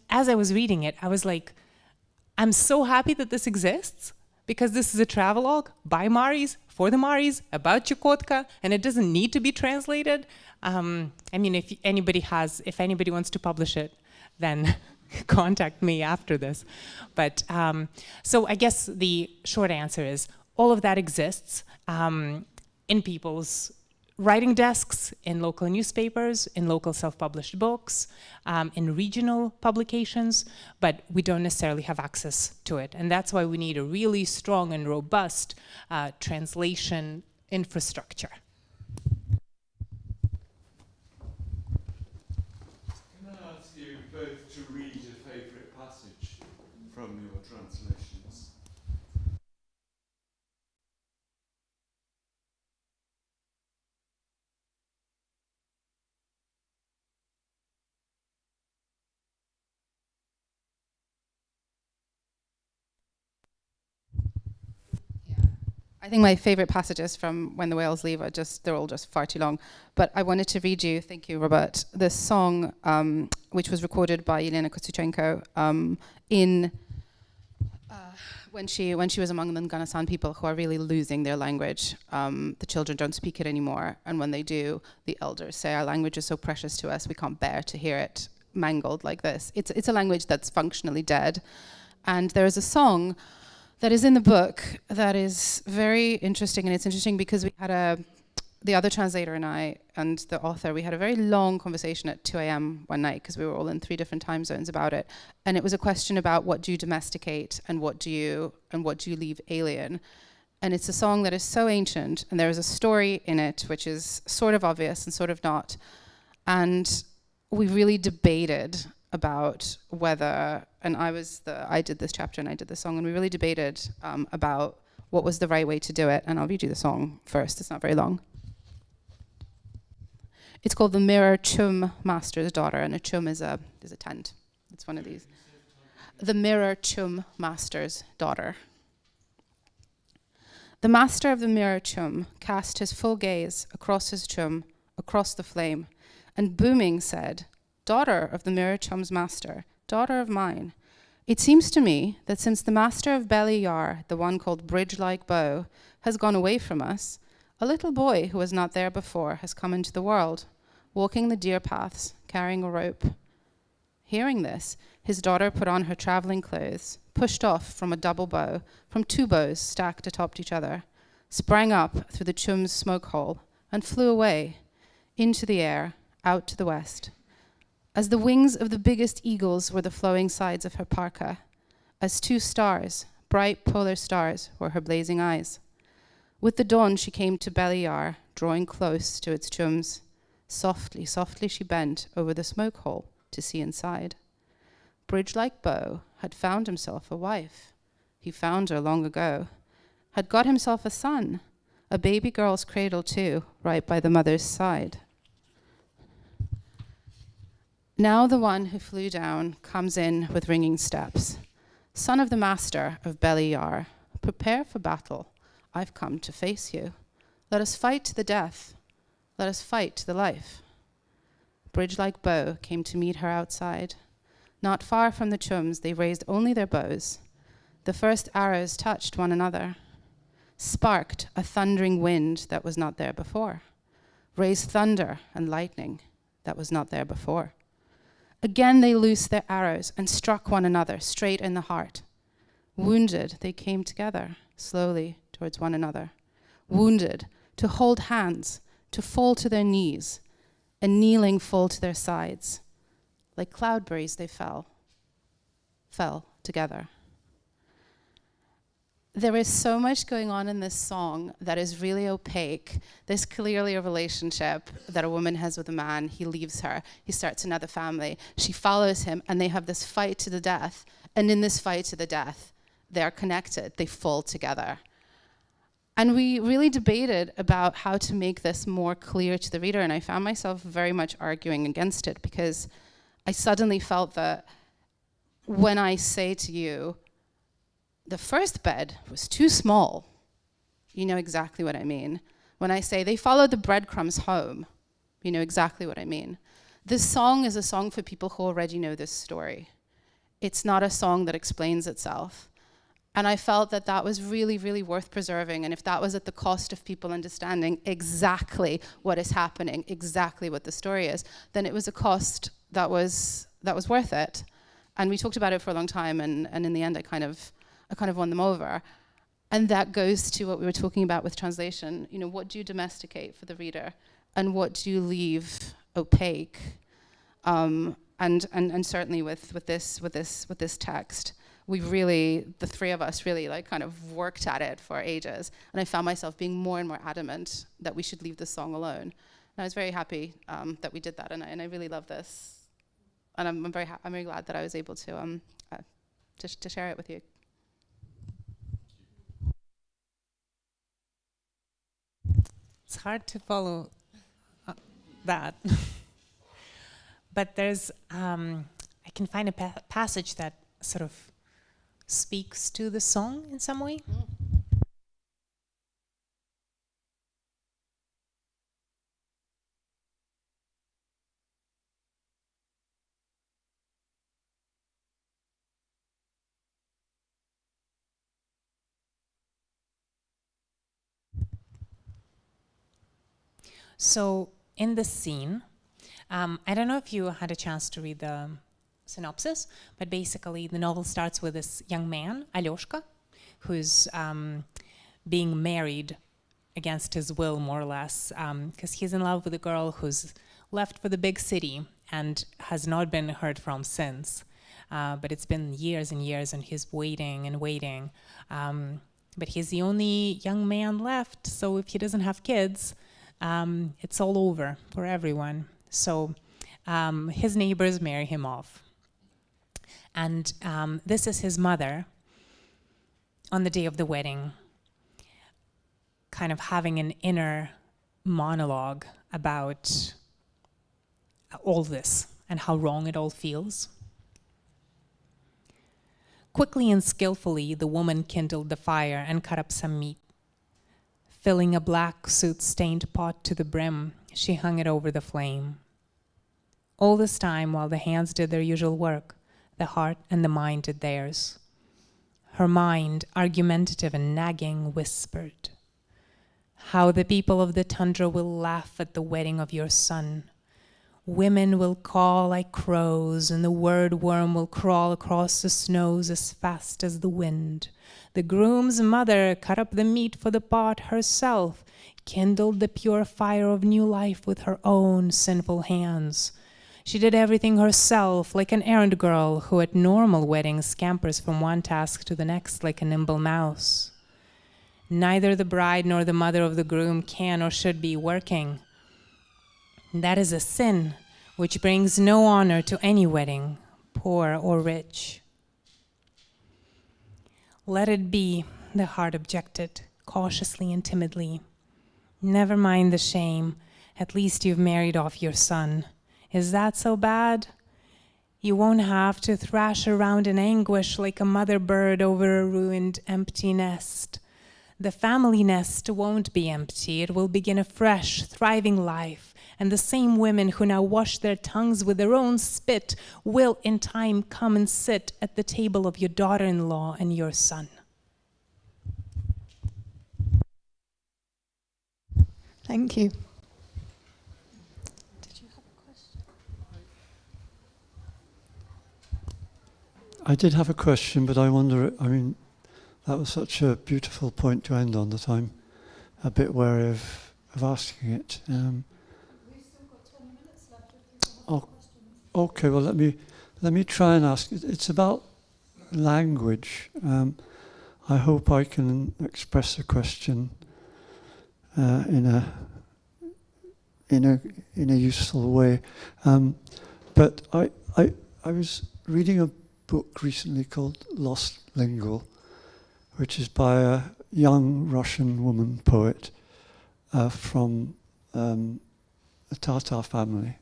as I was reading it, I was like, I'm so happy that this exists, because this is a travelogue by Maris, for the Maris, about Chukotka, and it doesn't need to be translated. If anybody wants to publish it, then contact me after this. But so I guess the short answer is all of that exists in people's writing desks, in local newspapers, in local self-published books, in regional publications, but we don't necessarily have access to it. And that's why we need a really strong and robust translation infrastructure. Can I ask you both to read a favourite passage from your translations? I think my favorite passages from When the Whales Leave are they're all just far too long. But I wanted to read you, thank you, Robert, this song, which was recorded by Elena Kostyuchenko when she was among the Nganasan people who are really losing their language. The children don't speak it anymore, and when they do, the elders say, our language is so precious to us, we can't bear to hear it mangled like this. It's a language that's functionally dead. And there is a song that is in the book that is very interesting, and it's interesting because we had the other translator and I and the author, we had a very long conversation at 2 a.m. one night because we were all in 3 different time zones about it. And it was a question about what do you domesticate and what do you leave alien. And it's a song that is so ancient, and there is a story in it which is sort of obvious and sort of not. And we really debated about whether, and I did this chapter and I did the song, and we really debated about what was the right way to do it. And I'll read you the song first, it's not very long. It's called The Mirror Chum Master's Daughter, and a chum is a tent. It's one of these. The Mirror Chum Master's Daughter. The master of the mirror chum cast his full gaze across his chum, across the flame, and booming said, daughter of the mirror chum's master, daughter of mine, it seems to me that since the master of Belly Yar, the one called Bridge-like Bow, has gone away from us, a little boy who was not there before has come into the world, walking the deer paths, carrying a rope. Hearing this, his daughter put on her traveling clothes, pushed off from a double bow, from 2 bows stacked atop each other, sprang up through the chum's smoke hole, and flew away, into the air, out to the west. As the wings of the biggest eagles were the flowing sides of her parka, as 2 stars, bright polar stars, were her blazing eyes. With the dawn she came to Belly Yar, drawing close to its chums. Softly, softly she bent over the smoke hole to see inside. Bridge-like Bow had found himself a wife. He found her long ago. Had got himself a son, a baby girl's cradle too, right by the mother's side. Now the one who flew down comes in with ringing steps. Son of the master of Belly Yar, prepare for battle. I've come to face you. Let us fight to the death. Let us fight to the life. Bridge-like Bow came to meet her outside. Not far from the chums, they raised only their bows. The first arrows touched one another, sparked a thundering wind that was not there before, raised thunder and lightning that was not there before. Again they loosed their arrows and struck one another straight in the heart. Wounded, they came together slowly towards one another. Wounded, to hold hands, to fall to their knees, and kneeling fall to their sides. Like cloudberries they fell together. There is so much going on in this song that is really opaque. There's clearly a relationship that a woman has with a man. He leaves her. He starts another family. She follows him, and they have this fight to the death. And in this fight to the death, they are connected. They fall together. And we really debated about how to make this more clear to the reader, and I found myself very much arguing against it because I suddenly felt that when I say to you, the first bed was too small, you know exactly what I mean. When I say they followed the breadcrumbs home, you know exactly what I mean. This song is a song for people who already know this story. It's not a song that explains itself. And I felt that that was really, really worth preserving. And if that was at the cost of people understanding exactly what is happening, exactly what the story is, then it was a cost that was worth it. And we talked about it for a long time, and in the end I kind of won them over. And that goes to what we were talking about with translation. You know, what do you domesticate for the reader? And what do you leave opaque? And certainly with this text, we really, the 3 of us really like kind of worked at it for ages. And I found myself being more and more adamant that we should leave the song alone. And I was very happy that we did that, and I really love this. And I'm very glad that I was able to share it with you. It's hard to follow that. But there's, I can find a passage that sort of speaks to the song in some way. So in this scene, I don't know if you had a chance to read the synopsis, but basically the novel starts with this young man, Alyoshka, who's being married against his will, more or less, because he's in love with a girl who's left for the big city and has not been heard from since. But it's been years and years, and he's waiting and waiting. But he's the only young man left, so if he doesn't have kids, it's all over for everyone. So his neighbors marry him off. And this is his mother on the day of the wedding, kind of having an inner monologue about all this and how wrong it all feels. Quickly and skillfully, the woman kindled the fire and cut up some meat. Filling a black soot-stained pot to the brim, she hung it over the flame. All this time, while the hands did their usual work, the heart and the mind did theirs. Her mind, argumentative and nagging, whispered, "How the people of the tundra will laugh at the wedding of your son. Women will caw like crows, and the word worm will crawl across the snows as fast as the wind. The groom's mother cut up the meat for the pot herself, kindled the pure fire of new life with her own sinful hands. She did everything herself, like an errand girl who at normal weddings scampers from one task to the next like a nimble mouse. Neither the bride nor the mother of the groom can or should be working. That is a sin which brings no honor to any wedding, poor or rich." "Let it be," the heart objected, cautiously and timidly. "Never mind the shame. At least you've married off your son. Is that so bad? You won't have to thrash around in anguish like a mother bird over a ruined, empty nest. The family nest won't be empty. It will begin a fresh, thriving life. And the same women who now wash their tongues with their own spit will in time come and sit at the table of your daughter-in-law and your son." Thank you. Did you have a question? I did have a question, but I wonder, I mean, that was such a beautiful point to end on that I'm a bit wary of asking it. Okay, well let me try and ask. It's about language. I hope I can express a question in a useful way. But I was reading a book recently called Lost Lingual, which is by a young Russian woman poet from a Tatar family.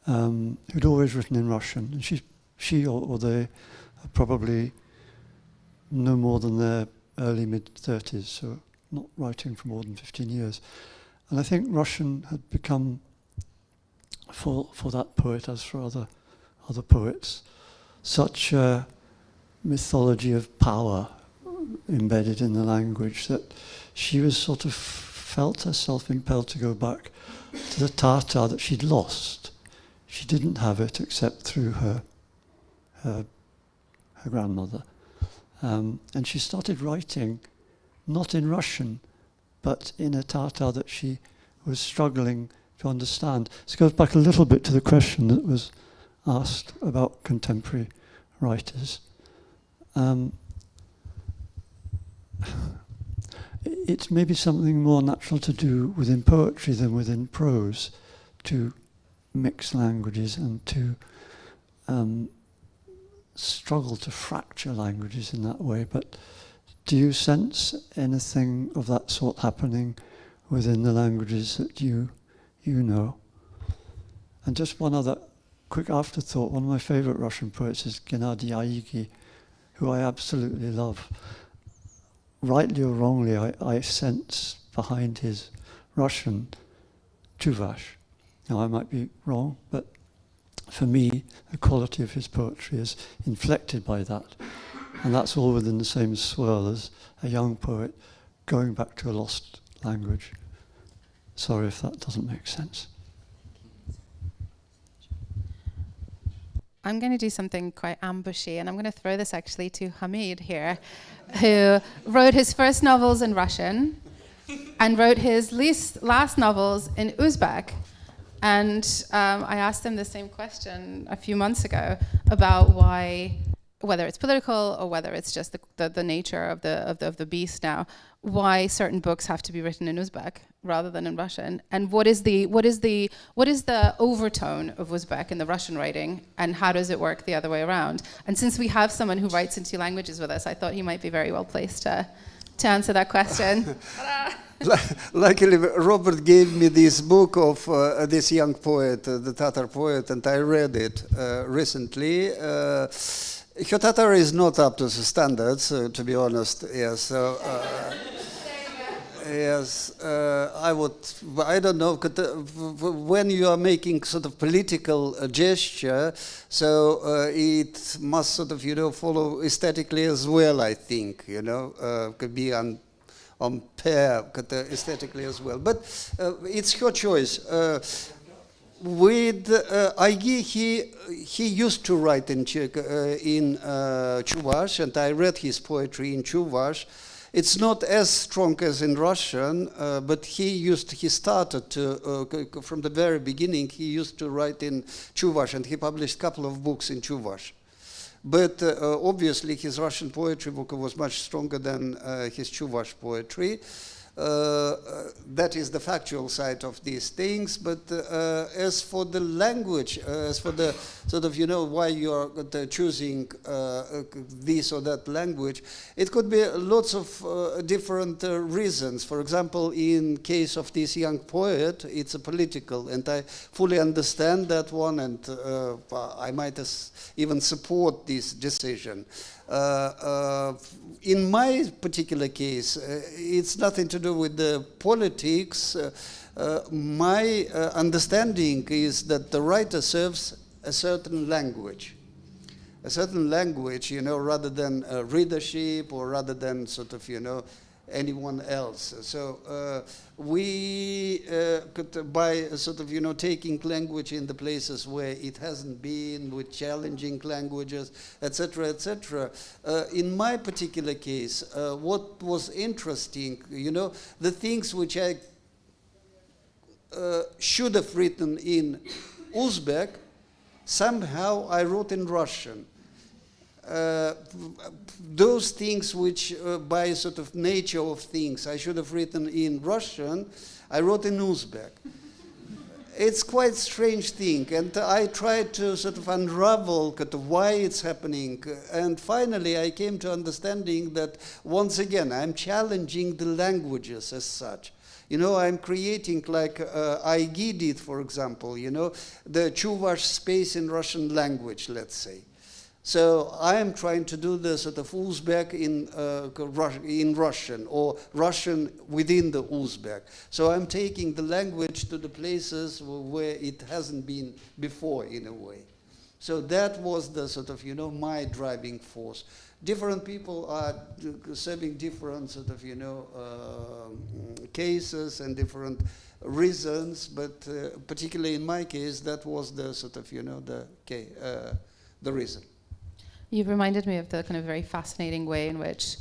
Who'd always written in Russian, and she or they are probably no more than their early mid-30s, so not writing for more than 15 years. And I think Russian had become, for that poet as for other poets, such a mythology of power embedded in the language that she was sort of felt herself impelled to go back to the Tatar that she'd lost. She didn't have it except through her grandmother. And she started writing, not in Russian, but in a Tatar that she was struggling to understand. This goes back a little bit to the question that was asked about contemporary writers. It's maybe something more natural to do within poetry than within prose, to mix languages and to struggle to fracture languages in that way. But do you sense anything of that sort happening within the languages that you know? And just one other quick afterthought. One of my favorite Russian poets is Gennady Aigi, who I absolutely love. Rightly or wrongly, I sense behind his Russian Chuvash. Now, I might be wrong, but for me, the quality of his poetry is inflected by that. And that's all within the same swirl as a young poet going back to a lost language. Sorry if that doesn't make sense. I'm going to do something quite ambushy, and I'm going to throw this actually to Hamid here, who wrote his first novels in Russian and wrote his last novels in Uzbek. And I asked him the same question a few months ago about why, whether it's political or whether it's just the nature of the beast now, why certain books have to be written in Uzbek rather than in Russian, and what is the overtone of Uzbek in the Russian writing, and how does it work the other way around? And since we have someone who writes in 2 languages with us, I thought he might be very well placed to answer that question. Luckily, Robert gave me this book of this young poet, the Tatar poet, and I read it recently. Her Tatar is not up to the standards, to be honest. Yes, so yes, I don't know. When you are making sort of political gesture, so it must sort of follow aesthetically as well. I think could be on pair aesthetically as well. But it's her choice. With Aigi, he used to write in Chuvash, and I read his poetry in Chuvash. It's not as strong as in Russian, but he started to, from the very beginning, he used to write in Chuvash, and he published a couple of books in Chuvash. But obviously his Russian poetry book was much stronger than his Chuvash poetry. That is the factual side of these things, but as for the language, as for the sort of, why you're choosing this or that language, it could be lots of different reasons. For example, in case of this young poet, it's a political, and I fully understand that one, and I might even support this decision. In my particular case, it's nothing to do with the politics. My understanding is that the writer serves a certain language, rather than readership or rather than sort of, anyone else. So we could, by sort of, taking language in the places where it hasn't been, with challenging languages, etc., etc. In my particular case, what was interesting, the things which I should have written in Uzbek, somehow I wrote in Russian. Those things which, by sort of nature of things, I should have written in Russian, I wrote in Uzbek. It's quite a strange thing, and I tried to sort of unravel why it's happening, and finally I came to understanding that, once again, I'm challenging the languages as such. I'm creating, like Aigi did, for example, the Chuvash space in Russian language, let's say. So I am trying to do the sort of Uzbek in Russian, or Russian within the Uzbek. So I'm taking the language to the places where it hasn't been before, in a way. So that was the sort of, my driving force. Different people are serving different sort of, cases and different reasons, but particularly in my case, that was the sort of, the reason. You've reminded me of the kind of very fascinating way in which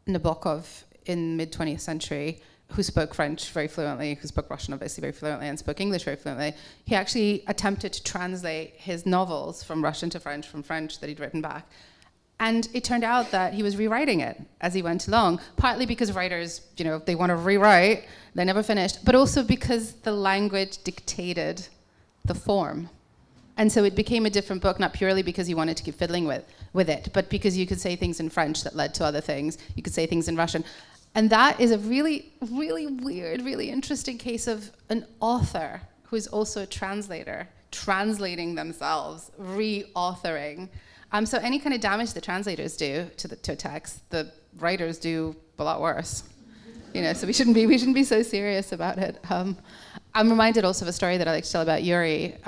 Nabokov in mid-20th century, who spoke French very fluently, who spoke Russian obviously very fluently, and spoke English very fluently, he actually attempted to translate his novels from Russian to French, from French that he'd written back. And it turned out that he was rewriting it as he went along, partly because writers, they want to rewrite, they never finished, but also because the language dictated the form. And so it became a different book, not purely because he wanted to keep fiddling with it, but because you could say things in French that led to other things. You could say things in Russian. And that is a really, really weird, really interesting case of an author who is also a translator, translating themselves, re-authoring. So any kind of damage the translators do to a text, the writers do a lot worse. So we shouldn't be so serious about it. I'm reminded also of a story that I like to tell about Yuri,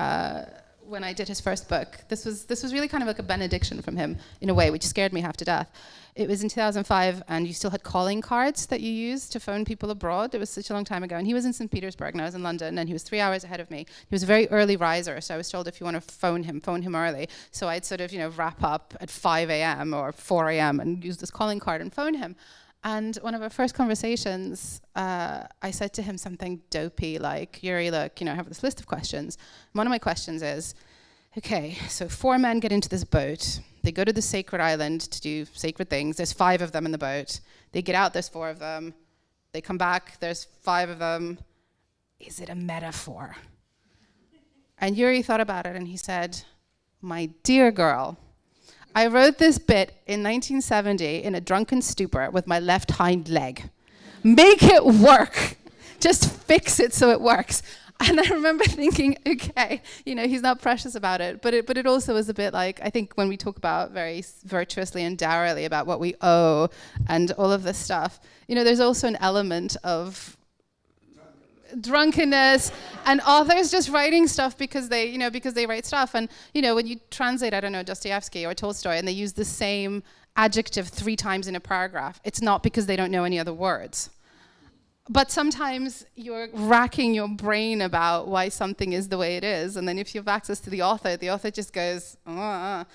when I did his first book. This was really kind of like a benediction from him in a way, which scared me half to death. It was in 2005, and you still had calling cards that you used to phone people abroad. It was such a long time ago, and he was in St. Petersburg, and I was in London, and he was 3 hours ahead of me. He was a very early riser, so I was told if you want to phone him early. So I'd sort of, wrap up at 5 a.m. or 4 a.m. and use this calling card and phone him. And one of our first conversations, I said to him something dopey like, Yuri, look, I have this list of questions. One of my questions is, okay, so 4 men get into this boat. They go to the sacred island to do sacred things. There's 5 of them in the boat. They get out, there's 4 of them. They come back, there's 5 of them. Is it a metaphor? And Yuri thought about it and he said, my dear girl, I wrote this bit in 1970 in a drunken stupor with my left hind leg. Make it work. Just fix it so it works. And I remember thinking, okay, he's not precious about it. But it also was a bit like, I think when we talk about very virtuously and dourly about what we owe and all of this stuff, there's also an element of drunkenness and authors just writing stuff because they write stuff. And when you translate, I don't know, Dostoevsky or Tolstoy, and they use the same adjective 3 times in a paragraph, it's not because they don't know any other words. But sometimes you're racking your brain about why something is the way it is, and then if you have access to the author just goes, I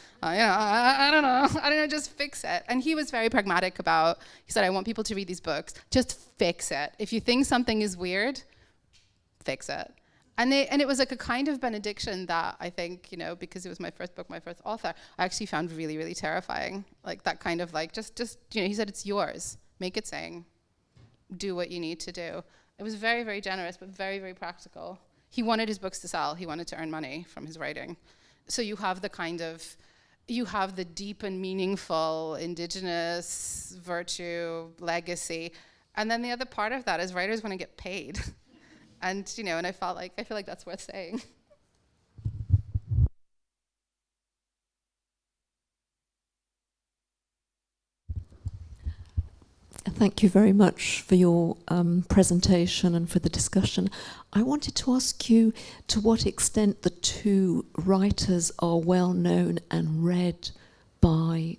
don't know, just fix it. And he was very pragmatic about, he said, I want people to read these books, just fix it. If you think something is weird, fix it. And it was like a kind of benediction that I think, because it was my first book, my first author, I actually found really, really terrifying. Like that kind of like, just he said, it's yours, make it sing. Do what you need to do. It was very, very generous, but very, very practical. He wanted his books to sell. He wanted to earn money from his writing. So you have the deep and meaningful indigenous virtue, legacy. And then the other part of that is writers want to get paid. And, and I feel like that's worth saying. Thank you very much for your presentation and for the discussion. I wanted to ask you to what extent the 2 writers are well known and read by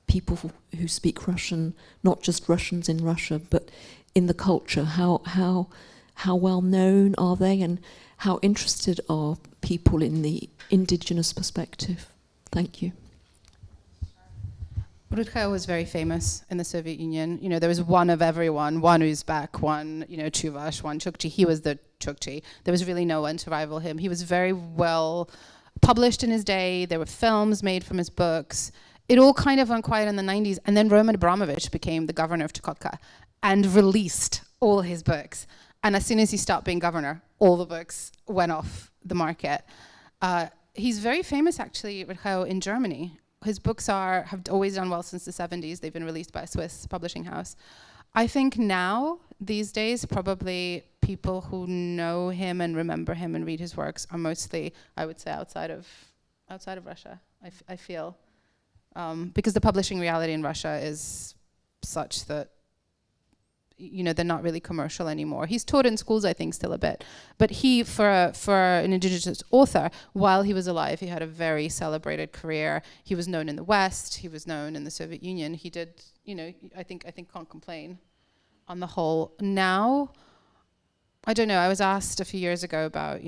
people who speak Russian, not just Russians in Russia, but in the culture. How well known are they, and how interested are people in the indigenous perspective? Thank you. Rytkheu was very famous in the Soviet Union. There was one of everyone, one Uzbek, one, Chavasse, one Chukchi. He was the Chukchi. There was really no one to rival him. He was very well published in his day. There were films made from his books. It all kind of went quiet in the 90s. And then Roman Abramovich became the governor of Chukotka and released all his books. And as soon as he stopped being governor, all the books went off the market. He's very famous, actually, Rytkheu, in Germany. His books have always done well since the 70s. They've been released by a Swiss publishing house. I think now, these days, probably people who know him and remember him and read his works are mostly, I would say, outside of Russia, I feel. Because the publishing reality in Russia is such that they're not really commercial anymore. He's taught in schools, I think, still a bit. But he, for an indigenous author, while he was alive, he had a very celebrated career. He was known in the West. He was known in the Soviet Union. He did, I think can't complain on the whole. Now, I don't know. I was asked a few years ago about,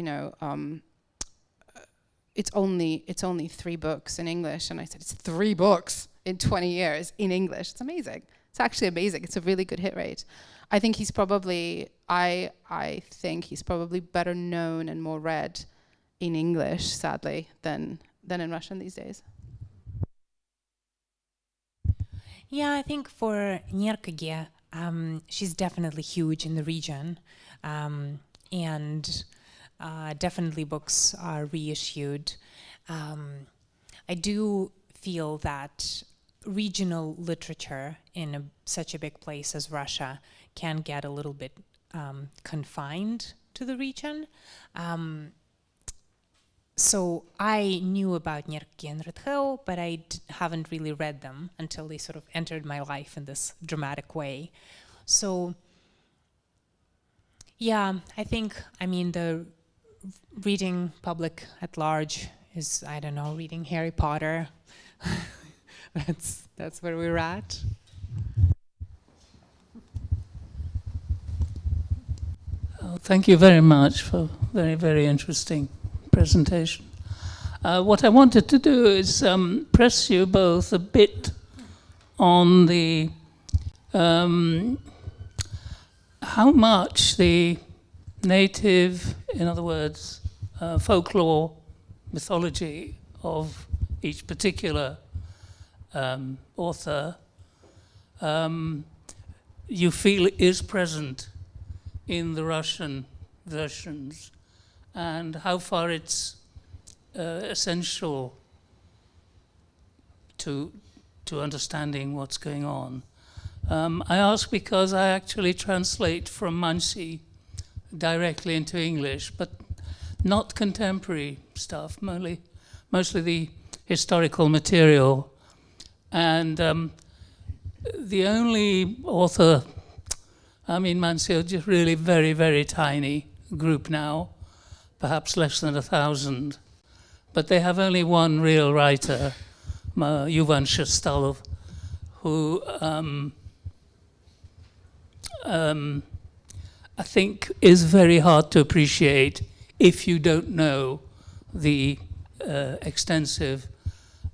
it's only 3 books in English. And I said, it's 3 books in 20 years in English. It's amazing. It's actually amazing. It's a really good hit rate. I think he's probably, I think he's probably better known and more read in English, sadly, than in Russian these days. Yeah, I think for Nerkagi, she's definitely huge in the region, and definitely books are reissued. I do feel that regional literature in such a big place as Russia can get a little bit confined to the region. So I knew about Nerkagi and Rytkheu, but I haven't really read them until they sort of entered my life in this dramatic way. So yeah, I think, the reading public at large is, I don't know, reading Harry Potter. That's where we're at. Oh, thank you very much for very, very interesting presentation. What I wanted to do is press you both a bit on the how much the native, in other words, folklore, mythology of each particular author you feel is present in the Russian versions, and how far it's essential to understanding what's going on. I ask because I actually translate from Mansi directly into English, but not contemporary stuff, mostly the historical material. And the only author, I mean, Mansi are just really very, very tiny group now, perhaps less than 1,000. But they have only one real writer, Yuvan Shestalov, who I think is very hard to appreciate if you don't know the extensive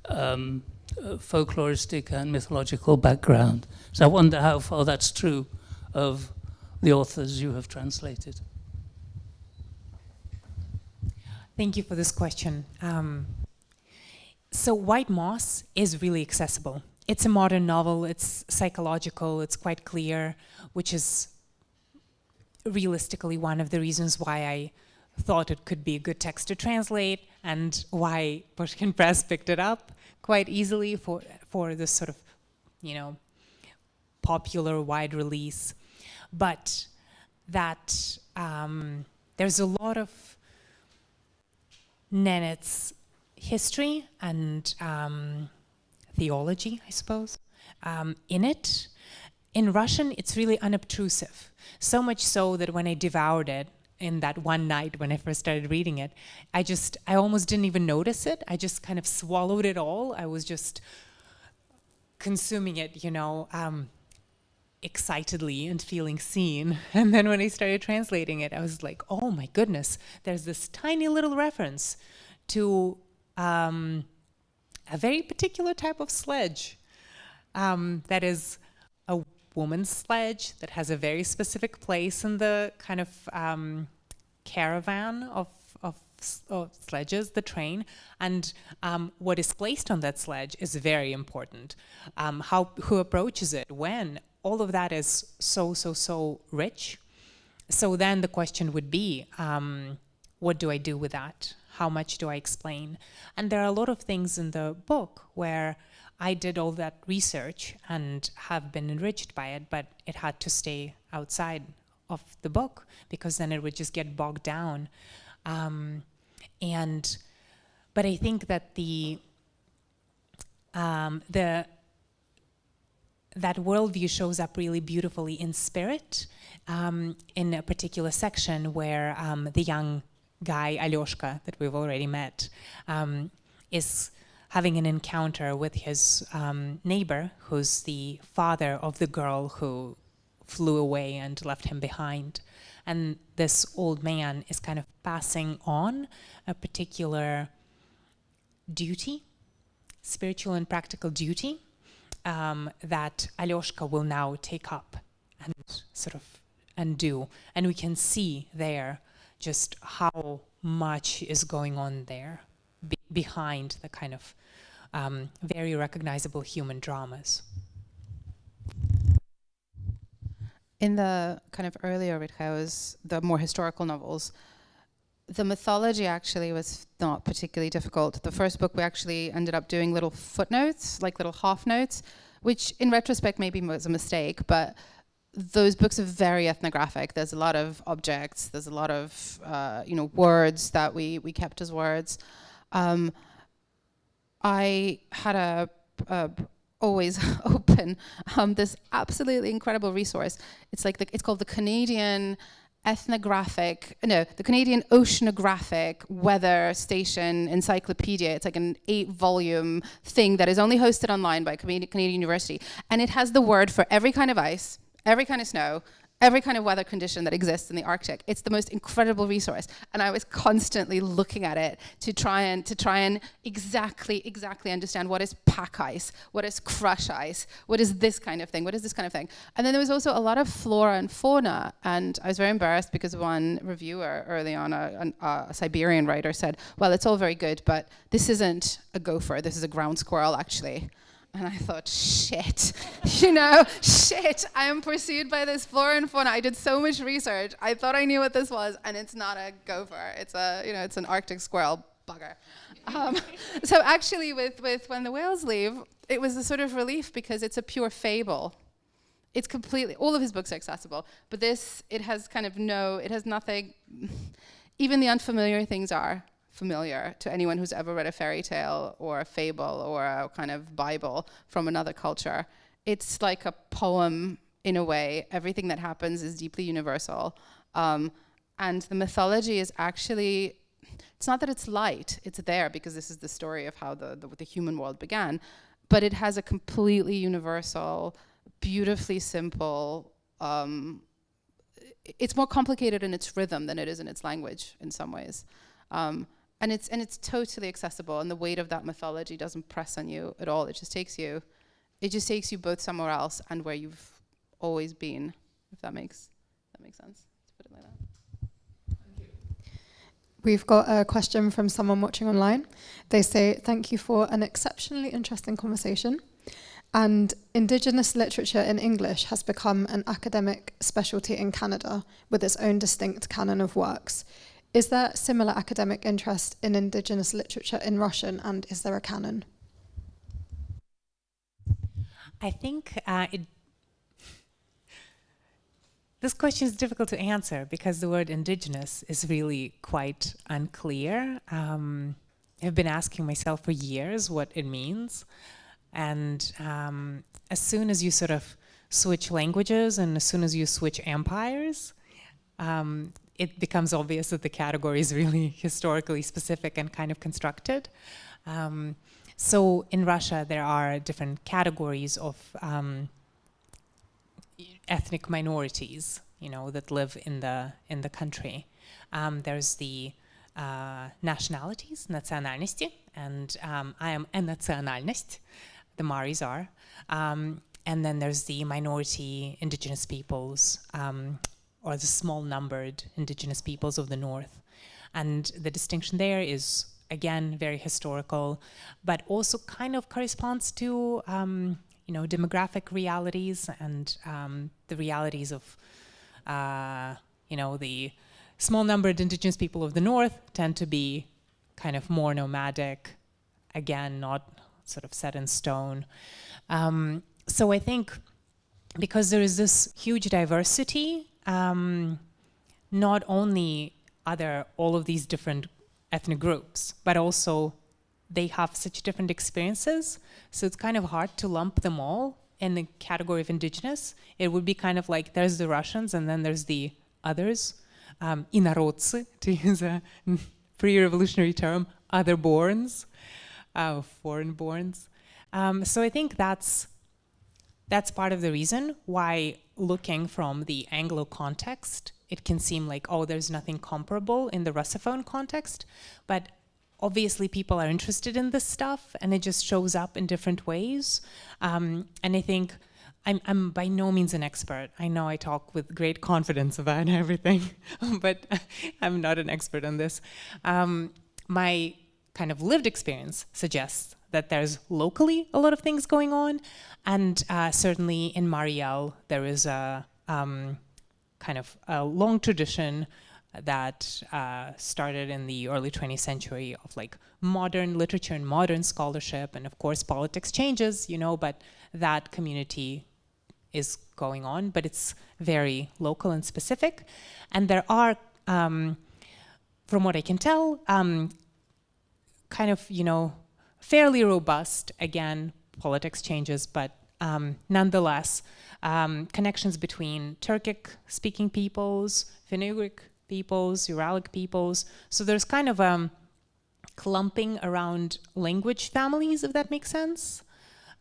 folkloristic and mythological background. So I wonder how far that's true of the authors you have translated. Thank you for this question. So White Moss is really accessible. It's a modern novel, it's psychological, it's quite clear, which is realistically one of the reasons why I thought it could be a good text to translate, and why Pushkin Press picked it up quite easily for this sort of, you know, popular wide release. But that there's a lot of Nenets history and theology, I suppose, in it. In Russian, it's really unobtrusive. So much so that when I devoured it in that one night when I first started reading it, I almost didn't even notice it. I just kind of swallowed it all. I was just consuming it, you know, excitedly and feeling seen. And then when I started translating it, I was like, oh my goodness, there's this tiny little reference to a very particular type of sledge that is a woman's sledge that has a very specific place in the kind of caravan of sledges, the train, and what is placed on that sledge is very important. Who approaches it, when, all of that is so rich. So then the question would be, what do I do with that? How much do I explain? And there are a lot of things in the book where I did all that research and have been enriched by it, but it had to stay outside of the book because then it would just get bogged down. But I think that that worldview shows up really beautifully in Spirit, in a particular section where the young guy, Alyoshka, that we've already met, is having an encounter with his neighbor, who's the father of the girl who flew away and left him behind. And this old man is kind of passing on a particular duty, spiritual and practical duty, that Alyoshka will now take up and sort of undo. And we can see there just how much is going on there behind the kind of very recognizable human dramas. In the kind of earlier Rytkheu's, the more historical novels, the mythology actually was not particularly difficult. The first book we actually ended up doing little footnotes, like little half notes, which in retrospect maybe was a mistake, but those books are very ethnographic. There's a lot of objects, there's a lot of words that we kept as words. I had always open this absolutely incredible resource. It's like it's called the Canadian the Canadian Oceanographic Weather Station Encyclopedia. It's like an 8-volume thing that is only hosted online by Canadian University. And it has the word for every kind of ice, every kind of snow, every kind of weather condition that exists in the Arctic. It's the most incredible resource. And I was constantly looking at it to try and exactly understand what is pack ice, what is crush ice, what is this kind of thing, what is this kind of thing. And then there was also a lot of flora and fauna. And I was very embarrassed because one reviewer early on, a Siberian writer, said, well, it's all very good, but this isn't a gopher, this is a ground squirrel, actually. And I thought, shit, shit, I am pursued by this flora and fauna. I did so much research. I thought I knew what this was, and it's not a gopher. It's it's an Arctic squirrel, bugger. So actually with When the Whales Leave, it was a sort of relief because it's a pure fable. It's completely, all of his books are accessible, but this, it has nothing, even the unfamiliar things are familiar to anyone who's ever read a fairy tale or a fable or a kind of Bible from another culture. It's like a poem in a way. Everything that happens is deeply universal. And the mythology is actually, it's not that it's light, it's there because this is the story of how the human world began, but it has a completely universal, beautifully simple, it's more complicated in its rhythm than it is in its language in some ways. And it's totally accessible, and the weight of that mythology doesn't press on you at all. It just takes you both somewhere else and where you've always been, if that makes sense. Let's put it like that. Thank you. We've got a question from someone watching online. They say, thank you for an exceptionally interesting conversation. And Indigenous literature in English has become an academic specialty in Canada with its own distinct canon of works. Is there similar academic interest in Indigenous literature in Russian, and is there a canon? I think this question is difficult to answer because the word indigenous is really quite unclear. I've been asking myself for years what it means. And as soon as you sort of switch languages and as soon as you switch empires, it becomes obvious that the category is really historically specific and kind of constructed. So in Russia, there are different categories of ethnic minorities, that live in the country. There's the nationalities, национальности, and I am a национальность, the Maris are. And then there's the minority indigenous peoples, or the small-numbered indigenous peoples of the north. And the distinction there is, again, very historical, but also kind of corresponds to, demographic realities and the realities of, the small-numbered indigenous people of the north tend to be kind of more nomadic, again, not sort of set in stone. So I think because there is this huge diversity, not only are there all of these different ethnic groups, but also they have such different experiences, so it's kind of hard to lump them all in the category of indigenous. It would be kind of like there's the Russians and then there's the others, inarodцы, to use a pre-revolutionary term, otherborns, foreign-borns. So I think that's part of the reason why looking from the Anglo context, it can seem like, oh, there's nothing comparable in the Russophone context, but obviously people are interested in this stuff and it just shows up in different ways. And I think I'm by no means an expert. I know I talk with great confidence about everything, but I'm not an expert on this. My kind of lived experience suggests that there's locally a lot of things going on, and certainly in Mariel there is a kind of a long tradition that started in the early 20th century of like modern literature and modern scholarship, and of course politics changes, but that community is going on, but it's very local and specific. And there are, from what I can tell, kind of, fairly robust, again, politics changes, but nonetheless, connections between Turkic-speaking peoples, Finno-Ugric peoples, Uralic peoples. So there's kind of a clumping around language families, if that makes sense.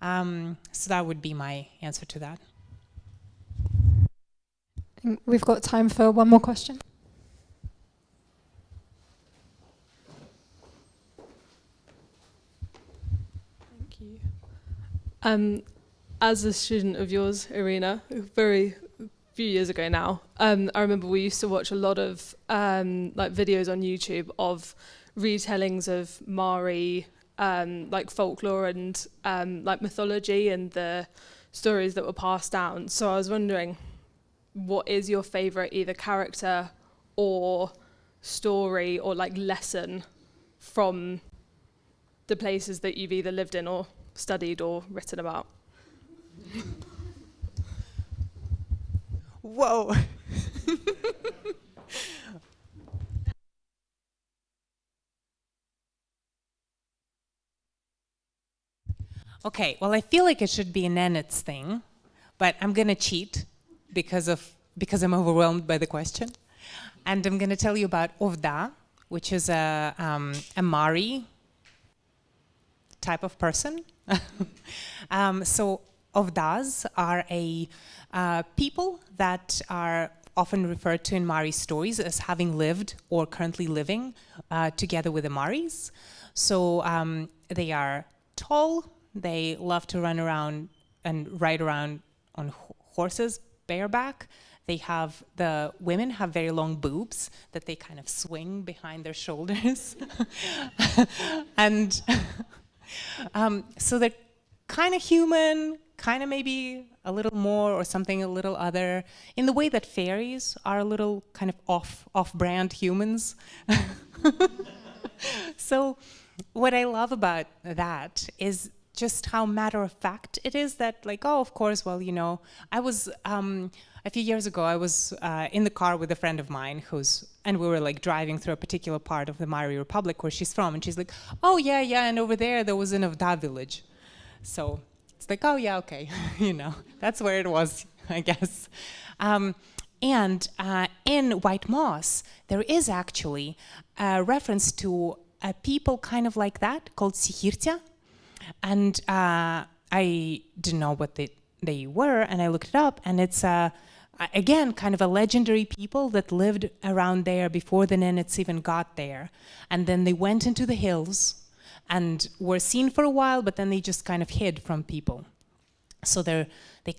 So that would be my answer to that. We've got time for one more question. Thank you. As a student of yours, Irina, very few years ago now, I remember we used to watch a lot of like videos on YouTube of retellings of Mari, like folklore and like mythology and the stories that were passed down. So I was wondering, what is your favorite either character or story or like lesson from the places that you've either lived in or studied or written about? Whoa. Okay, well, I feel like it should be a Nenets thing, but I'm gonna cheat because I'm overwhelmed by the question, and I'm gonna tell you about Ovda, which is a Mari type of person. So Ovdas are a people that are often referred to in Mari stories as having lived or currently living together with the Maris. So they are tall. They love to run around and ride around on horses, bareback. The women have very long boobs that they kind of swing behind their shoulders. And so they're kind of human, kind of maybe a little more or something a little other, in the way that fairies are a little kind of off-brand humans. So what I love about that is just how matter-of-fact it is that, like, oh, of course, well, you know, I was, a few years ago, I was in the car with a friend of mine and we were like driving through a particular part of the Mari Republic where she's from, and she's like, oh, yeah, and over there was an Ovda village. So it's like, oh, yeah, okay, you know, that's where it was, I guess. And in White Moss, there is actually a reference to a people kind of like that called Sihirtia. And I didn't know what they were, and I looked it up, and it's, again, kind of a legendary people that lived around there before the Nenets even got there. And then they went into the hills and were seen for a while, but then they just kind of hid from people. So they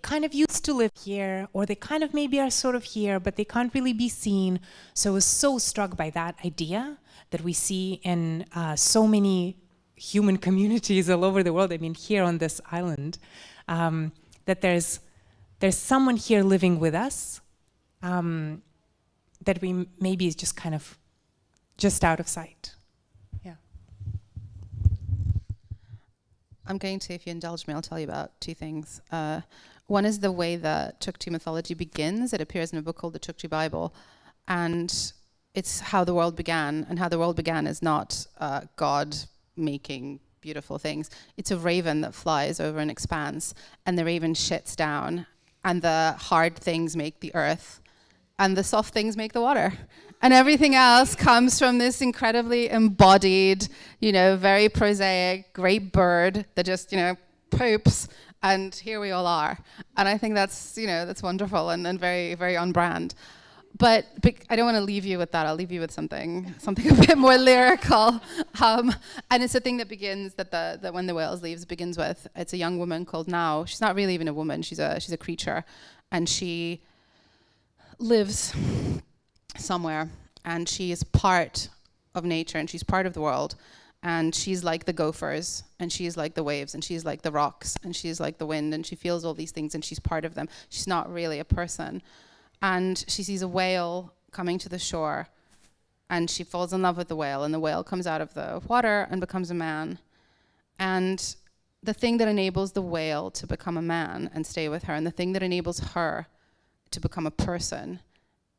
kind of used to live here, or they kind of maybe are sort of here, but they can't really be seen. So I was so struck by that idea that we see in so many human communities all over the world, I mean here on this island, that there's someone here living with us that we maybe is just kind of just out of sight. Yeah. I'm going to, if you indulge me, I'll tell you about two things. One is the way that Chukchi mythology begins. It appears in a book called the Chukchi Bible, and it's how the world began, and how the world began is not God making beautiful things. It's a raven that flies over an expanse, and the raven shits down, and the hard things make the earth, and the soft things make the water. And everything else comes from this incredibly embodied, you know, very prosaic, great bird that just, you know, poops, and here we all are. And I think that's, you know, that's wonderful and very, very on brand. But I don't want to leave you with that. I'll leave you with something a bit more lyrical. And it's a thing that begins, that When the Whales Leaves begins with. It's a young woman called Now. She's not really even a woman. She's a creature. And she lives somewhere. And she is part of nature. And she's part of the world. And she's like the gophers. And she's like the waves. And she's like the rocks. And she's like the wind. And she feels all these things. And she's part of them. She's not really a person. And she sees a whale coming to the shore, and she falls in love with the whale, and the whale comes out of the water and becomes a man. And the thing that enables the whale to become a man and stay with her, and the thing that enables her to become a person,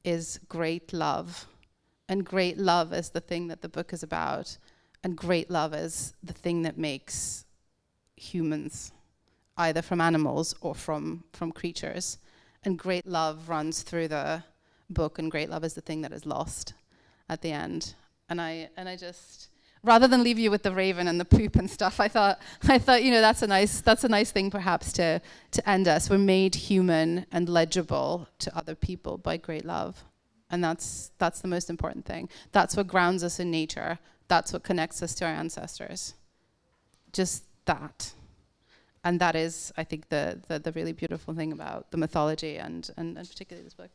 is great love. And great love is the thing that the book is about, and great love is the thing that makes humans either from animals or from creatures. And great love runs through the book, and great love is the thing that is lost at the end. And I just, rather than leave you with the raven and the poop and stuff, I thought, you know, that's a nice thing perhaps to end us. We're made human and legible to other people by great love. And that's the most important thing. That's what grounds us in nature. That's what connects us to our ancestors. Just that. And that is, I think, the really beautiful thing about the mythology and particularly this book.